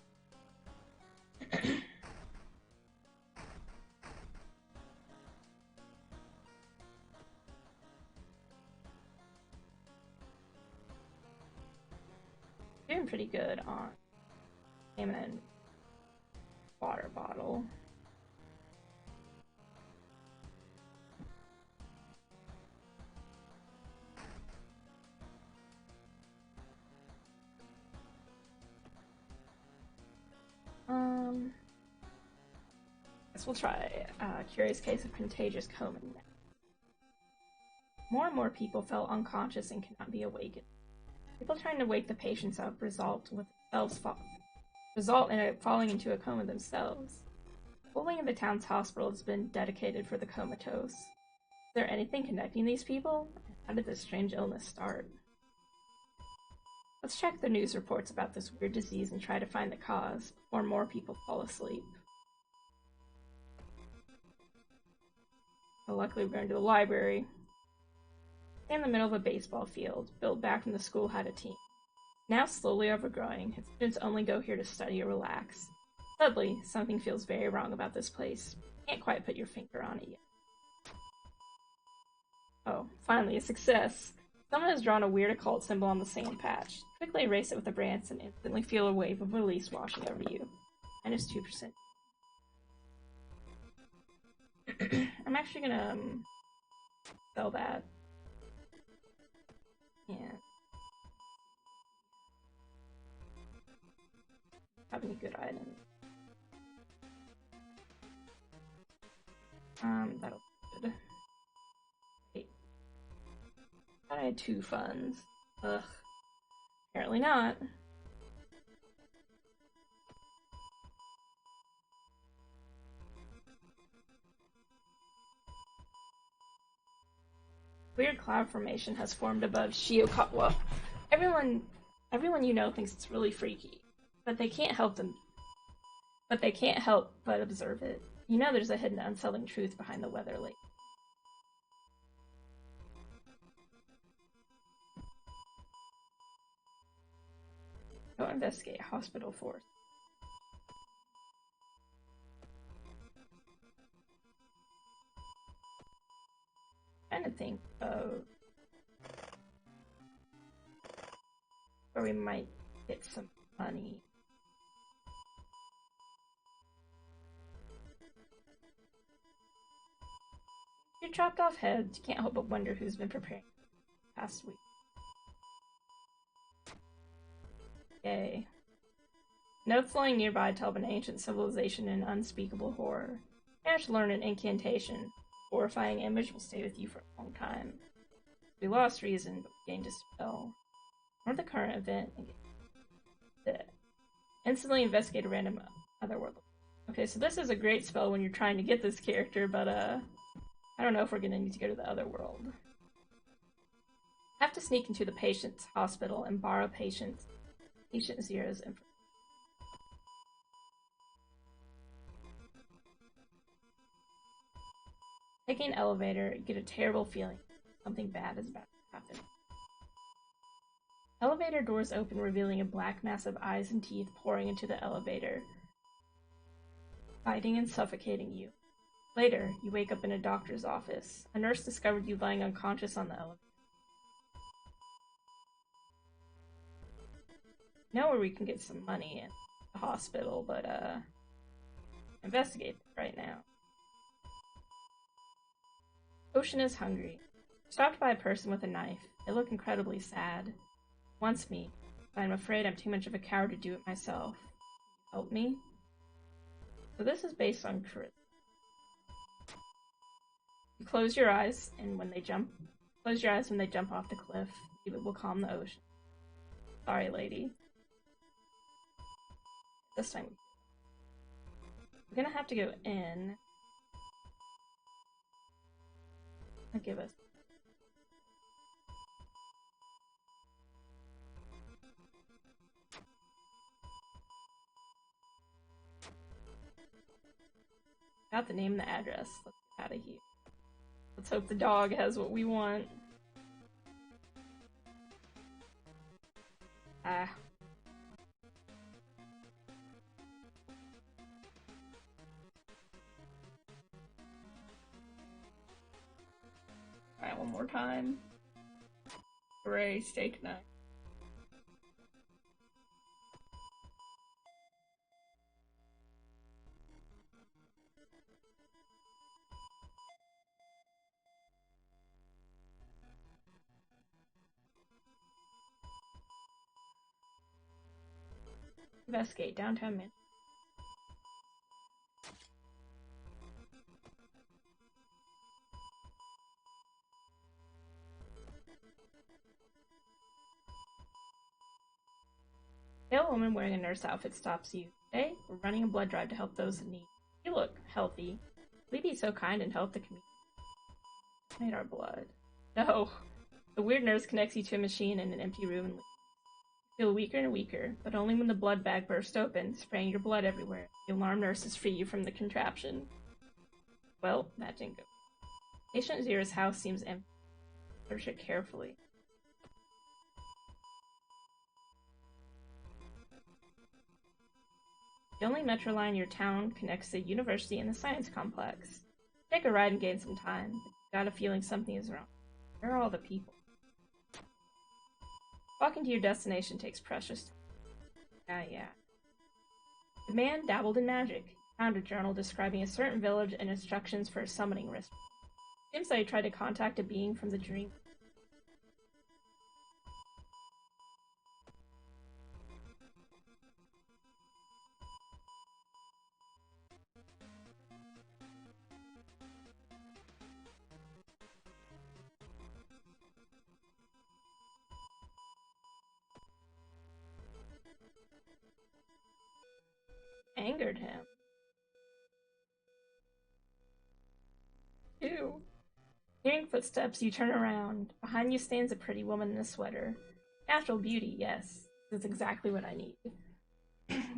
Doing pretty good on stamina and water bottle. Guess we'll try curious case of contagious coma. More and more people fell unconscious and cannot be awakened. People trying to wake the patients up result in it falling into a coma themselves. The wing of the town's hospital has been dedicated for the comatose. Is there anything connecting these people? How did this strange illness start? Let's check the news reports about this weird disease and try to find the cause before more people fall asleep. Well, luckily we're going to the library. In the middle of a baseball field, built back when the school had a team. Now slowly overgrowing, its students only go here to study or relax. Suddenly, something feels very wrong about this place. Can't quite put your finger on it yet. Oh, finally, a success! Someone has drawn a weird occult symbol on the sand patch. Quickly erase it with a branch and instantly feel a wave of release washing over you. Minus 2%. I'm actually gonna sell that. Yeah. Have any good items. That'll be good. Wait. I thought I had 2 funds. Ugh. Apparently not. Weird cloud formation has formed above Shiokatwa. Everyone you know thinks it's really freaky, but they can't help but observe it. You know there's a hidden unsettling truth behind the weather lake. Go investigate hospital force. Trying to think of where we might get some money. Your chopped off heads, you can't help but wonder who's been preparing the past week. Yay. Notes lying nearby tell of an ancient civilization and unspeakable horror. Manage to learn an incantation. Horrifying image will stay with you for a long time. We lost reason, but we gained a spell. Or the current event and instantly investigate a random otherworld. Okay, so this is a great spell when you're trying to get this character, but I don't know if we're gonna need to go to the other world. Have to sneak into the patient's hospital and borrow patient Zero's information. Taking an elevator, you get a terrible feeling something bad is about to happen. Elevator doors open, revealing a black mass of eyes and teeth pouring into the elevator, biting and suffocating you. Later, you wake up in a doctor's office. A nurse discovered you lying unconscious on the elevator. Know where we can get some money in the hospital, but investigate right now. Ocean is hungry. Stopped by a person with a knife. They look incredibly sad. Wants me, but I'm afraid I'm too much of a coward to do it myself. Help me? So this is based on charisma. You close your eyes, and when they jump off the cliff. It will calm the ocean. Sorry, lady. This time we're gonna have to go in. Give us. Got the name and the address. Let's get out of here. Let's hope the dog has what we want. Ah. Alright, one more time. Hooray, steak knife. Investigate downtown Manchester. Pale woman wearing a nurse outfit stops you. Today, we're running a blood drive to help those in need. You look healthy. Will you be so kind and help the community? Donate our blood. No. The weird nurse connects you to a machine in an empty room and leaves. You feel weaker and weaker, but only when the blood bag bursts open, spraying your blood everywhere. The alarm nurses free you from the contraption. Well, that didn't go. Patient Zero's house seems empty. Search it carefully. The only metro line in your town connects the university and the science complex. Take a ride and gain some time, but you've got a feeling something is wrong. Where are all the people? Walking to your destination takes precious time. Yeah. The man dabbled in magic. He found a journal describing a certain village and instructions for a summoning ritual. Seems that he tried to contact a being from the dream. Angered him. Ew. Hearing footsteps, you turn around. Behind you stands a pretty woman in a sweater. Natural beauty, yes. That's exactly what I need.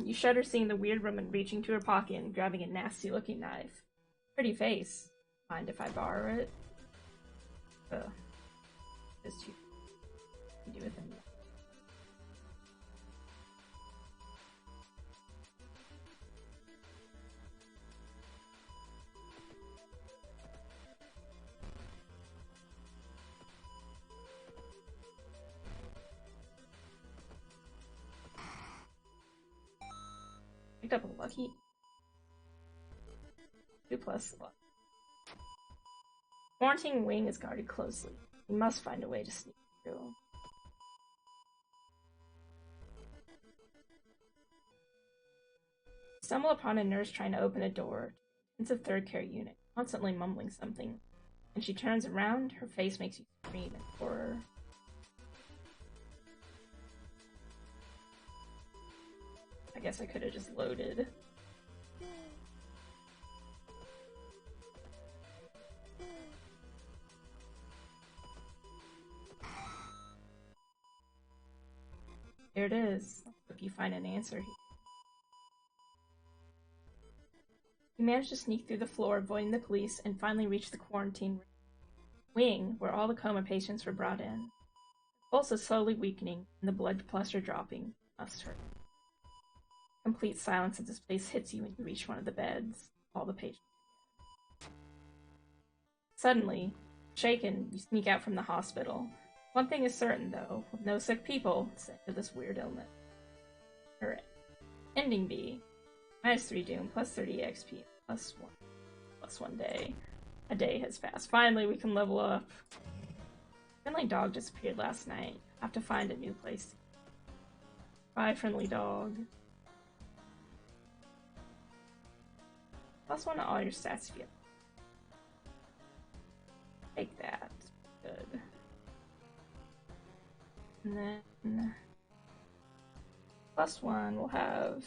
You shudder seeing the weird woman reaching to her pocket and grabbing a nasty-looking knife. Pretty face. Mind if I borrow it? Ugh. There's too much to do with him. Picked up a lucky 2+ luck. Quarantine wing is guarded closely. You must find a way to sneak through. Stumble upon a nurse trying to open a door to the intensive third care unit, constantly mumbling something. When she turns around, her face makes you scream in horror. I guess I could have just loaded. There it is. Hope you find an answer here. You manage to sneak through the floor, avoiding the police, and finally reach the quarantine wing where all the coma patients were brought in. The pulse is slowly weakening, and the blood pressure dropping. Must hurt. Complete silence of this place hits you when you reach one of the beds. All the patients. Suddenly, shaken, you sneak out from the hospital. One thing is certain, though, with no sick people, it's the end of this weird illness. Her ending B. -3 Doom, +30 XP, +1 day. A day has passed. Finally, we can level up. Friendly dog disappeared last night. Have to find a new place. Bye, friendly dog. +1 to all your stats if you take that. Good. And then +1 we'll have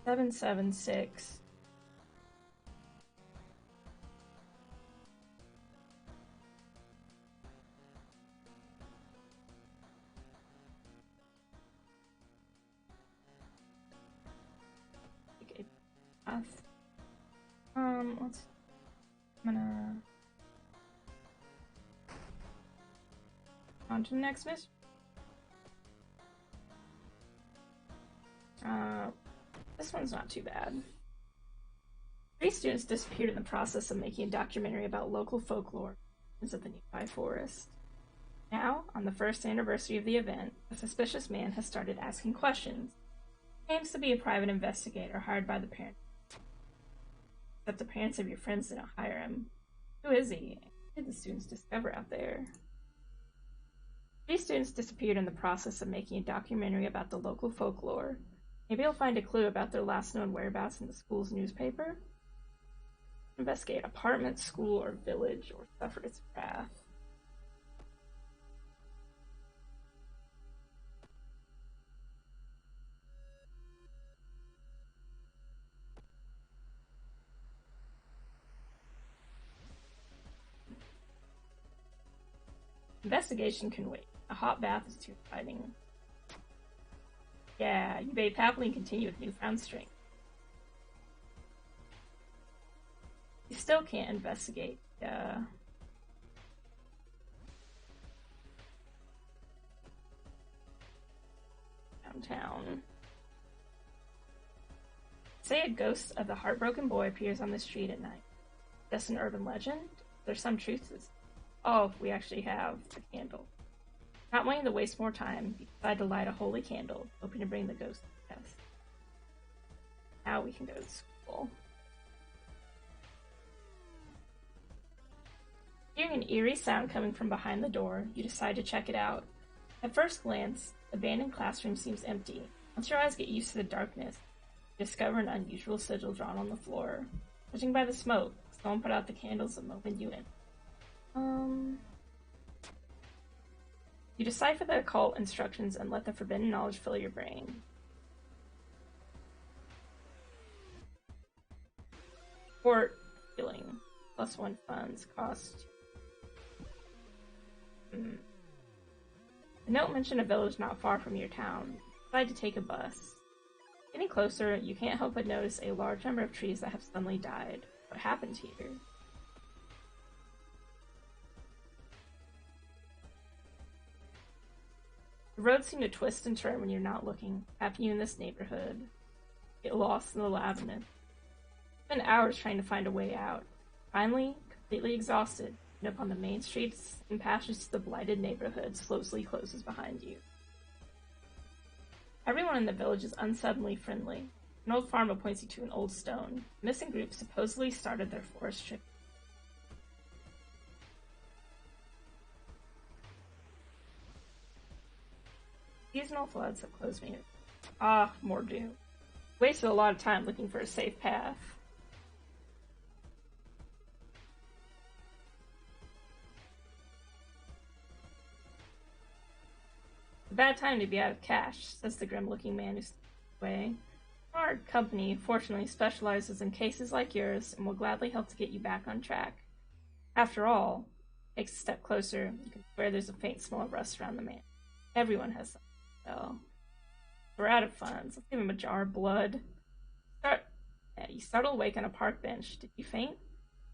776. Okay. I'm gonna on to the next mission. This one's not too bad. 3 students disappeared in the process of making a documentary about local folklore of the nearby forest. Now, on the first anniversary of the event, a suspicious man has started asking questions. He claims to be a private investigator hired by the parents. Except the parents of your friends didn't hire him. Who is he? What did the students discover out there? Three students disappeared in the process of making a documentary about the local folklore. Maybe you'll find a clue about their last known whereabouts in the school's newspaper. Investigate apartment, school, or village, or suffer its wrath. Investigation can wait. A hot bath is too exciting. Yeah, you bathe happily and continue with newfound strength. You still can't investigate. Downtown. Say a ghost of the heartbroken boy appears on the street at night. Just an urban legend? There's some truth to this. Oh, we actually have a candle. Not wanting to waste more time, you decide to light a holy candle, hoping to bring the ghost to death. Now we can go to school. Hearing an eerie sound coming from behind the door, you decide to check it out. At first glance, the abandoned classroom seems empty. Once your eyes get used to the darkness, you discover an unusual sigil drawn on the floor. Judging by the smoke, someone put out the candles the moment you enter. You decipher the occult instructions and let the forbidden knowledge fill your brain. Fort healing. +1 funds. Cost. The note mentioned a village not far from your town. Decide to take a bus. Getting closer, you can't help but notice a large number of trees that have suddenly died. What happened here? The roads seem to twist and turn when you're not looking, trapping you in this neighborhood. Get lost in the labyrinth. Spend hours trying to find a way out. Finally, completely exhausted, end up on the main streets and passes to the blighted neighborhood slowly closes behind you. Everyone in the village is unsuddenly friendly. An old farmer points you to an old stone. The missing group supposedly started their forest trip. Seasonal floods have closed me. Ah, more doom. Wasted a lot of time looking for a safe path. A bad time to be out of cash, says the grim-looking man who steps away. Our company, fortunately, specializes in cases like yours and will gladly help to get you back on track. After all, takes a step closer, you can swear there's a faint smell of rust around the man. Everyone has something to sell. We're out of funds. Let's give him a jar of blood. You startle awake on a park bench. Did you faint?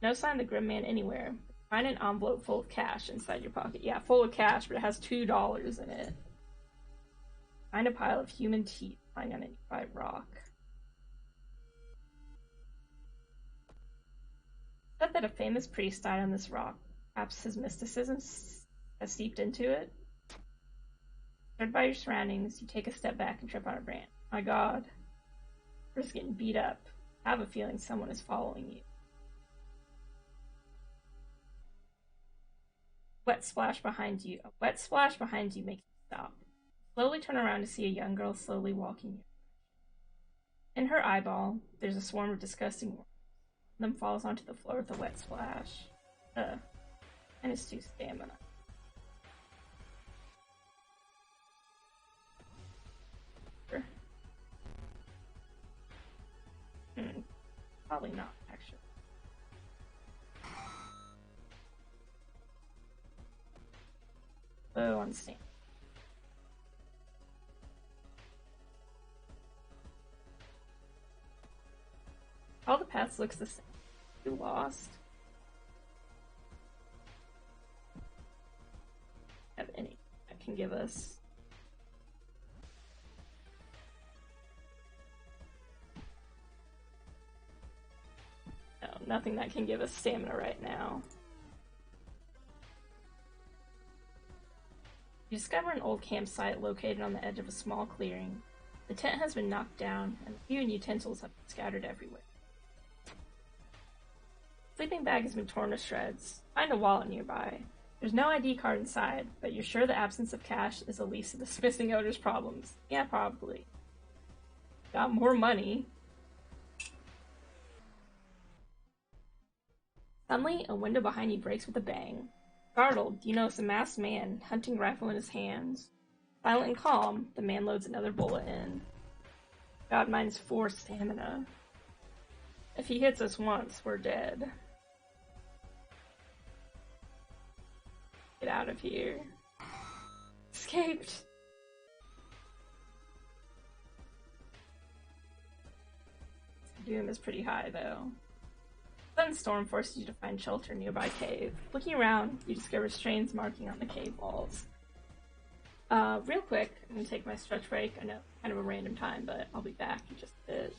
No sign of the grim man anywhere. Find an envelope full of cash inside your pocket. Yeah, full of cash, but it has $2 in it. Find a pile of human teeth lying on a nearby rock. Said that a famous priest died on this rock. Perhaps his mysticism has seeped into it. Stirred by your surroundings, you take a step back and trip on a branch. My god. You're just getting beat up. I have a feeling someone is following you. Wet splash behind you. A wet splash behind you makes you stop. Slowly turn around to see a young girl slowly walking your direction. In her eyeball, there's a swarm of disgusting worms. One of them falls onto the floor with a wet splash. And it's 2 stamina. Probably not, actually. Oh, on stamina. All the paths looks the same. You lost. Have any that can give us no, nothing that can give us stamina right now. You discover an old campsite located on the edge of a small clearing. The tent has been knocked down, and food and utensils have been scattered everywhere. Sleeping bag has been torn to shreds. Find a wallet nearby. There's no ID card inside, but you're sure the absence of cash is the least of the missing owner's problems. Yeah, probably. Got more money. Suddenly, a window behind you breaks with a bang. Startled, you notice a masked man, hunting rifle in his hands. Silent and calm, the man loads another bullet in. God minus 4 stamina. If he hits us once, we're dead. Get out of here. Escaped. Doom is pretty high, though. Sudden storm forces you to find shelter in a nearby cave. Looking around, you discover strange marking on the cave walls. Real quick, I'm gonna take my stretch break. I know, kind of a random time, but I'll be back in just a bit.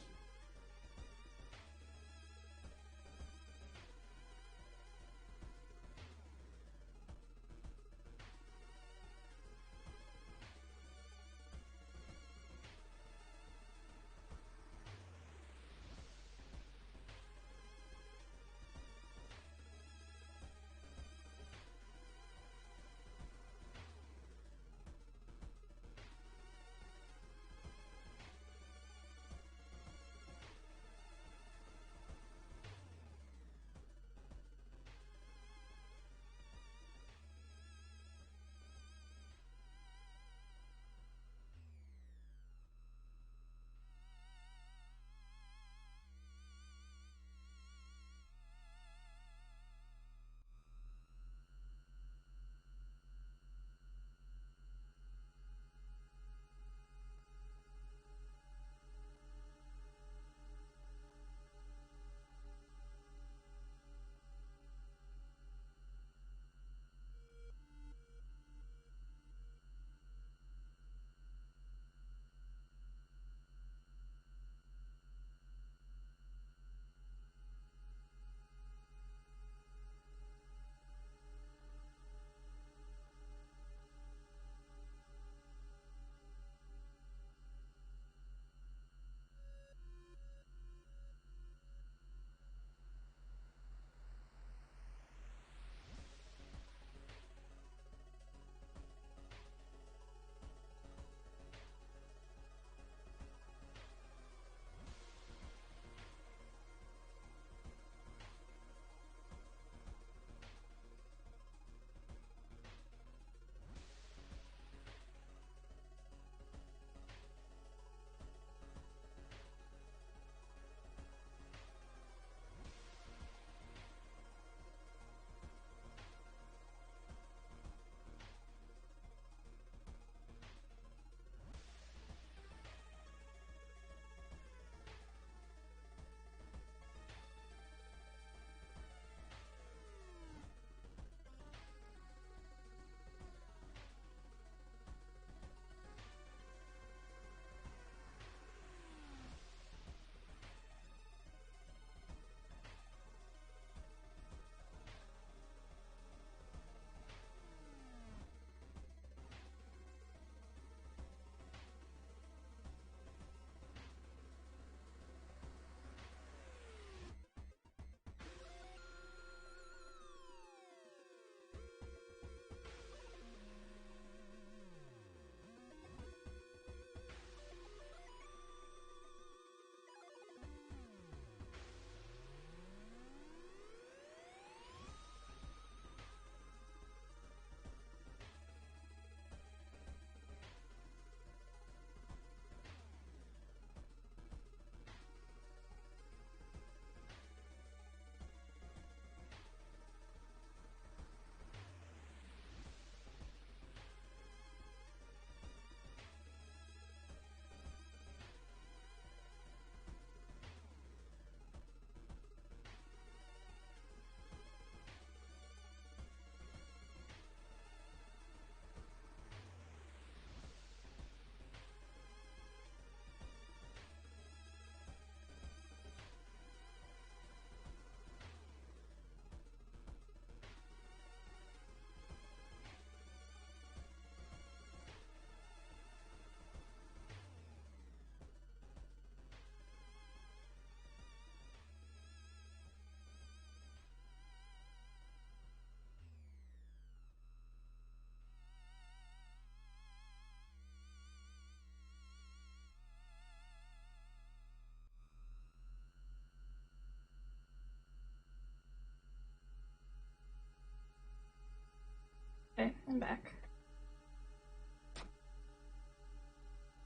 Okay, I'm back.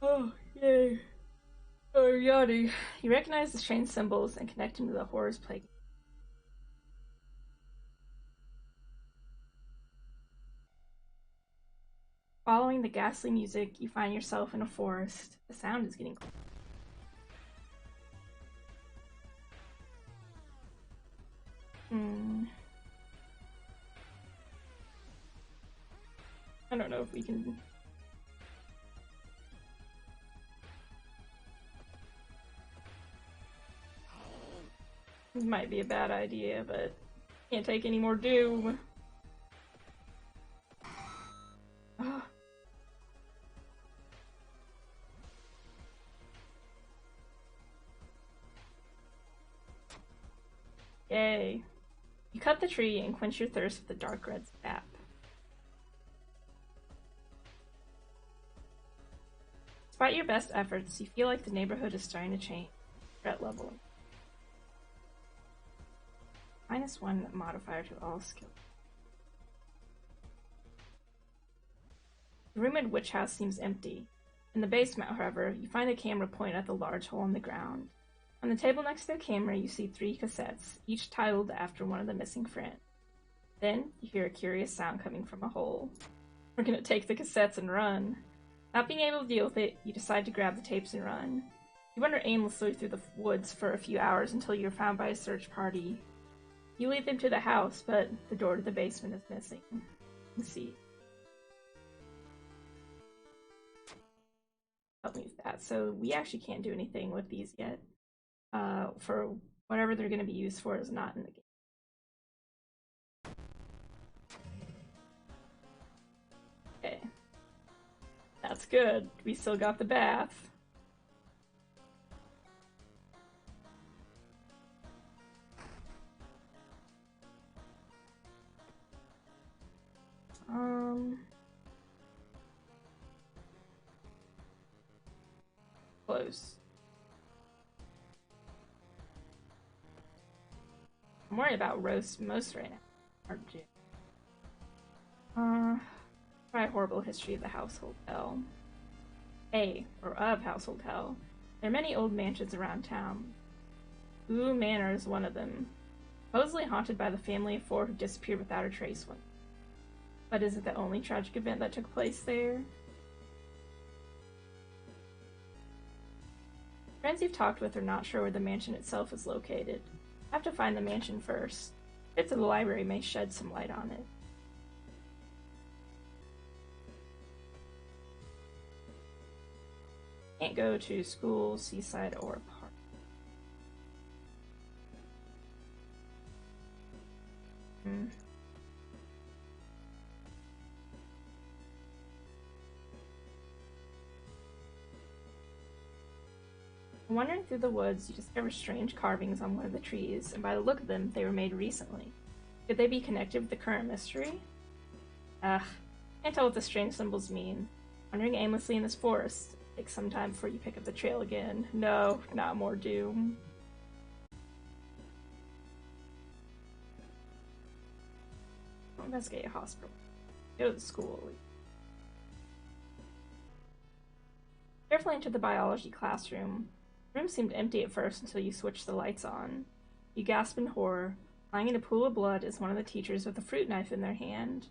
Oh, yay. Oh, yachty. You recognize the strange symbols and connect them to the horrors plague. Following the ghastly music, you find yourself in a forest. The sound is getting closer. I don't know if we can... This might be a bad idea, but can't take any more doom. Yay. You cut the tree and quench your thirst with the dark red sap. Despite your best efforts, you feel like the neighborhood is starting to change. Threat level. -1 modifier to all skills. The rumored witch house seems empty. In the basement, however, you find a camera pointed at the large hole in the ground. On the table next to the camera, you see 3 cassettes, each titled after one of the missing friends. Then, you hear a curious sound coming from a hole. We're gonna take the cassettes and run. Not being able to deal with it, you decide to grab the tapes and run. You wander aimlessly through the woods for a few hours until you are found by a search party. You lead them to the house, but the door to the basement is missing. Let's see. Help me with that. So we actually can't do anything with these yet. For whatever they're going to be used for is not in the game. Okay. That's good. We still got the bath. Close. I'm worried about roast most right now. Aren't you? Try a horrible history of the household hell. Of household hell. There are many old mansions around town. Ooh Manor is one of them. Supposedly haunted by the family of 4 who disappeared without a trace one. But is it the only tragic event that took place there? Friends you've talked with are not sure where the mansion itself is located. Have to find the mansion first. Bits of the library may shed some light on it. Can't go to school, seaside, or park. Wandering through the woods, you discover strange carvings on one of the trees, and by the look of them, they were made recently. Could they be connected with the current mystery? Can't tell what the strange symbols mean. Wandering aimlessly in this forest. Takes some time before you pick up the trail again. No, not more doom. Don't investigate a hospital. Go to the school. Carefully enter the biology classroom. The room seemed empty at first until you switched the lights on. You gasp in horror. Lying in a pool of blood is one of the teachers with a fruit knife in their hand.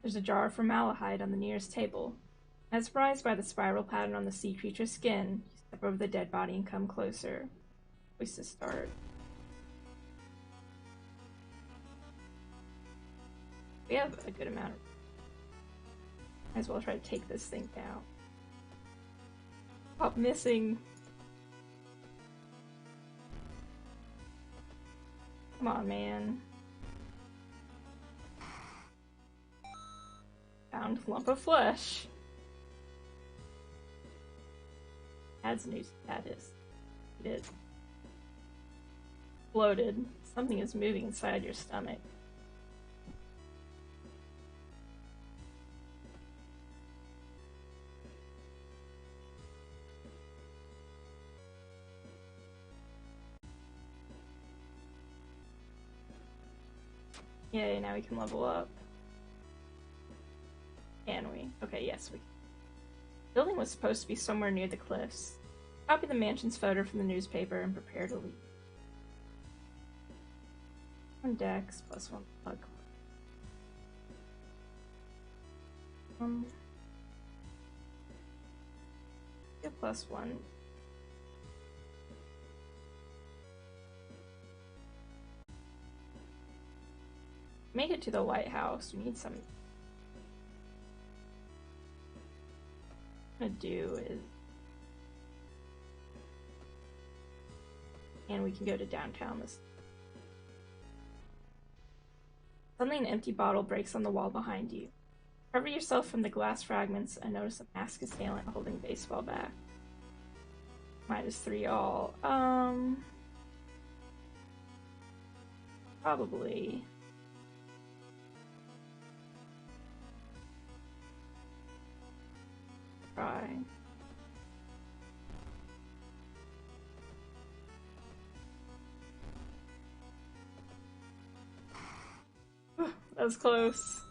There's a jar of formaldehyde on the nearest table. Mesmerized by the spiral pattern on the sea creature's skin, you step over the dead body and come closer. Voices start. We have a good amount of... Might as well try to take this thing down. Stop missing. Come on, man. Found lump of flesh. Adds new status. Eat it. Bloated. Something is moving inside your stomach. Yay, now we can level up. Can we? Okay, yes, we can. The building was supposed to be somewhere near the cliffs. Copy the mansion's photo from the newspaper and prepare to leave. 1 dex plus 1 plug. Get plus 1. Make it to the lighthouse. We need some. What I'm gonna do is. And we can go to downtown this. Suddenly, an empty bottle breaks on the wall behind you. Cover yourself from the glass fragments and notice a masked assailant holding a baseball bat. -3 all. Probably. Try. That was close.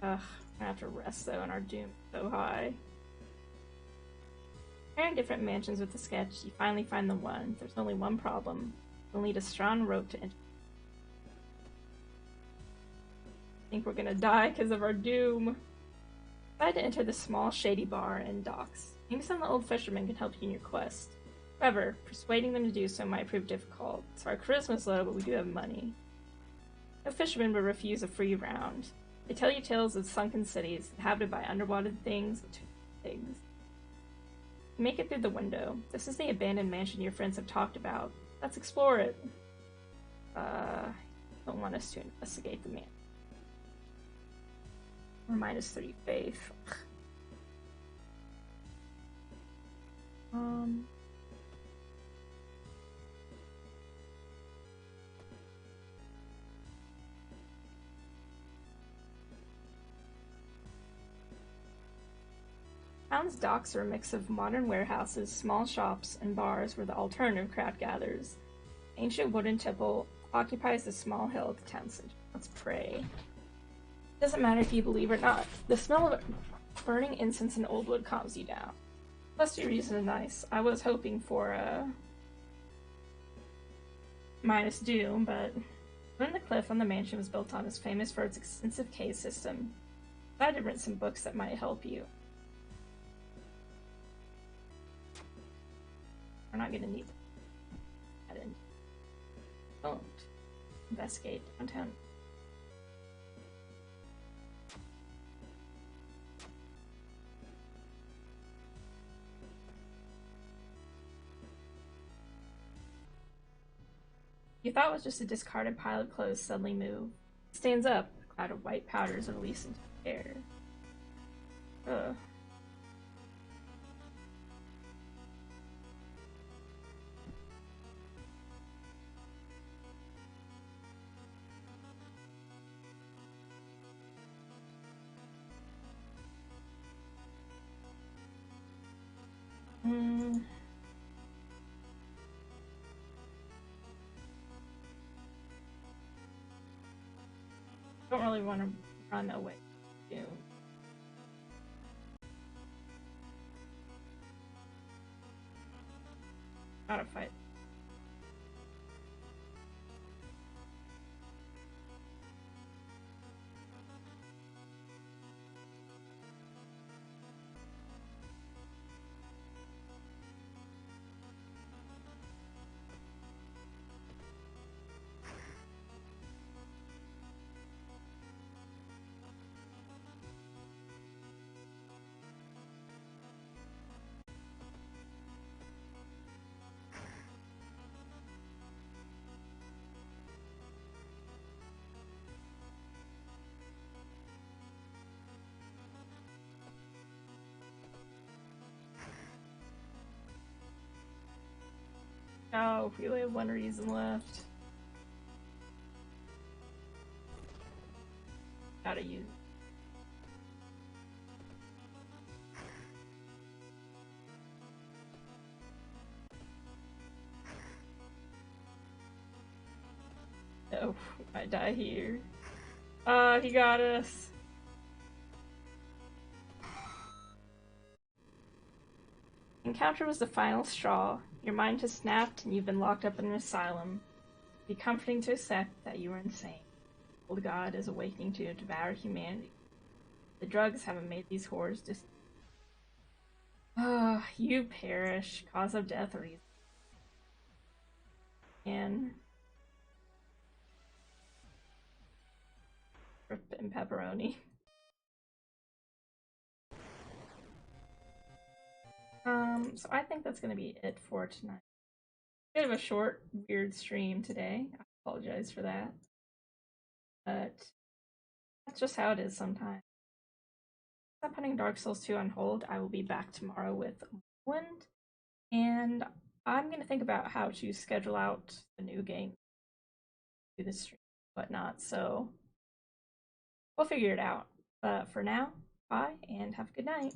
Ugh, I have to rest though, and our doom is so high. Comparing different mansions with the sketch, you finally find the one. There's only one problem. You'll need a strong rope to enter. I think we're gonna die because of our doom. Decide to enter the small, shady bar and docks. Maybe some of the old fishermen can help you in your quest. However, persuading them to do so might prove difficult, so our charisma's low, but we do have money. No fisherman would refuse a free round. They tell you tales of sunken cities, inhabited by underwater things and things. You make it through the window. This is the abandoned mansion your friends have talked about. Let's explore it. Don't want us to investigate the man. Or -3 faith. Town's docks are a mix of modern warehouses, small shops, and bars where the alternative crowd gathers. Ancient wooden temple occupies a small hill at the town center. Let's pray. It doesn't matter if you believe or not. The smell of burning incense and old wood calms you down. Plus, your reason is nice. I was hoping for a minus doom, but when the cliff on the mansion was built on is famous for its extensive cave system. I decided to rent some books that might help you. We're not gonna need that in. Don't investigate downtown. You thought it was just a discarded pile of clothes suddenly moved. It stands up. A cloud of white powder is released into the air. Ugh. Don't really want to run away. Doom. Gotta fight. Oh, we only have one reason left. Gotta use it. can't die here. He got us. Encounter was the final straw. Your mind has snapped and you've been locked up in an asylum. It'd be comforting to accept that you were insane. Old God is awakening to devour humanity. The drugs haven't made these horrors you perish. Cause of death reason. And and pepperoni. So I think that's gonna be it for tonight. Bit of a short, weird stream today. I apologize for that. But that's just how it is sometimes. I'm putting Dark Souls 2 on hold. I will be back tomorrow with Morrowind. And I'm gonna think about how to schedule out the new game, do the stream, whatnot. So we'll figure it out. But for now, bye and have a good night.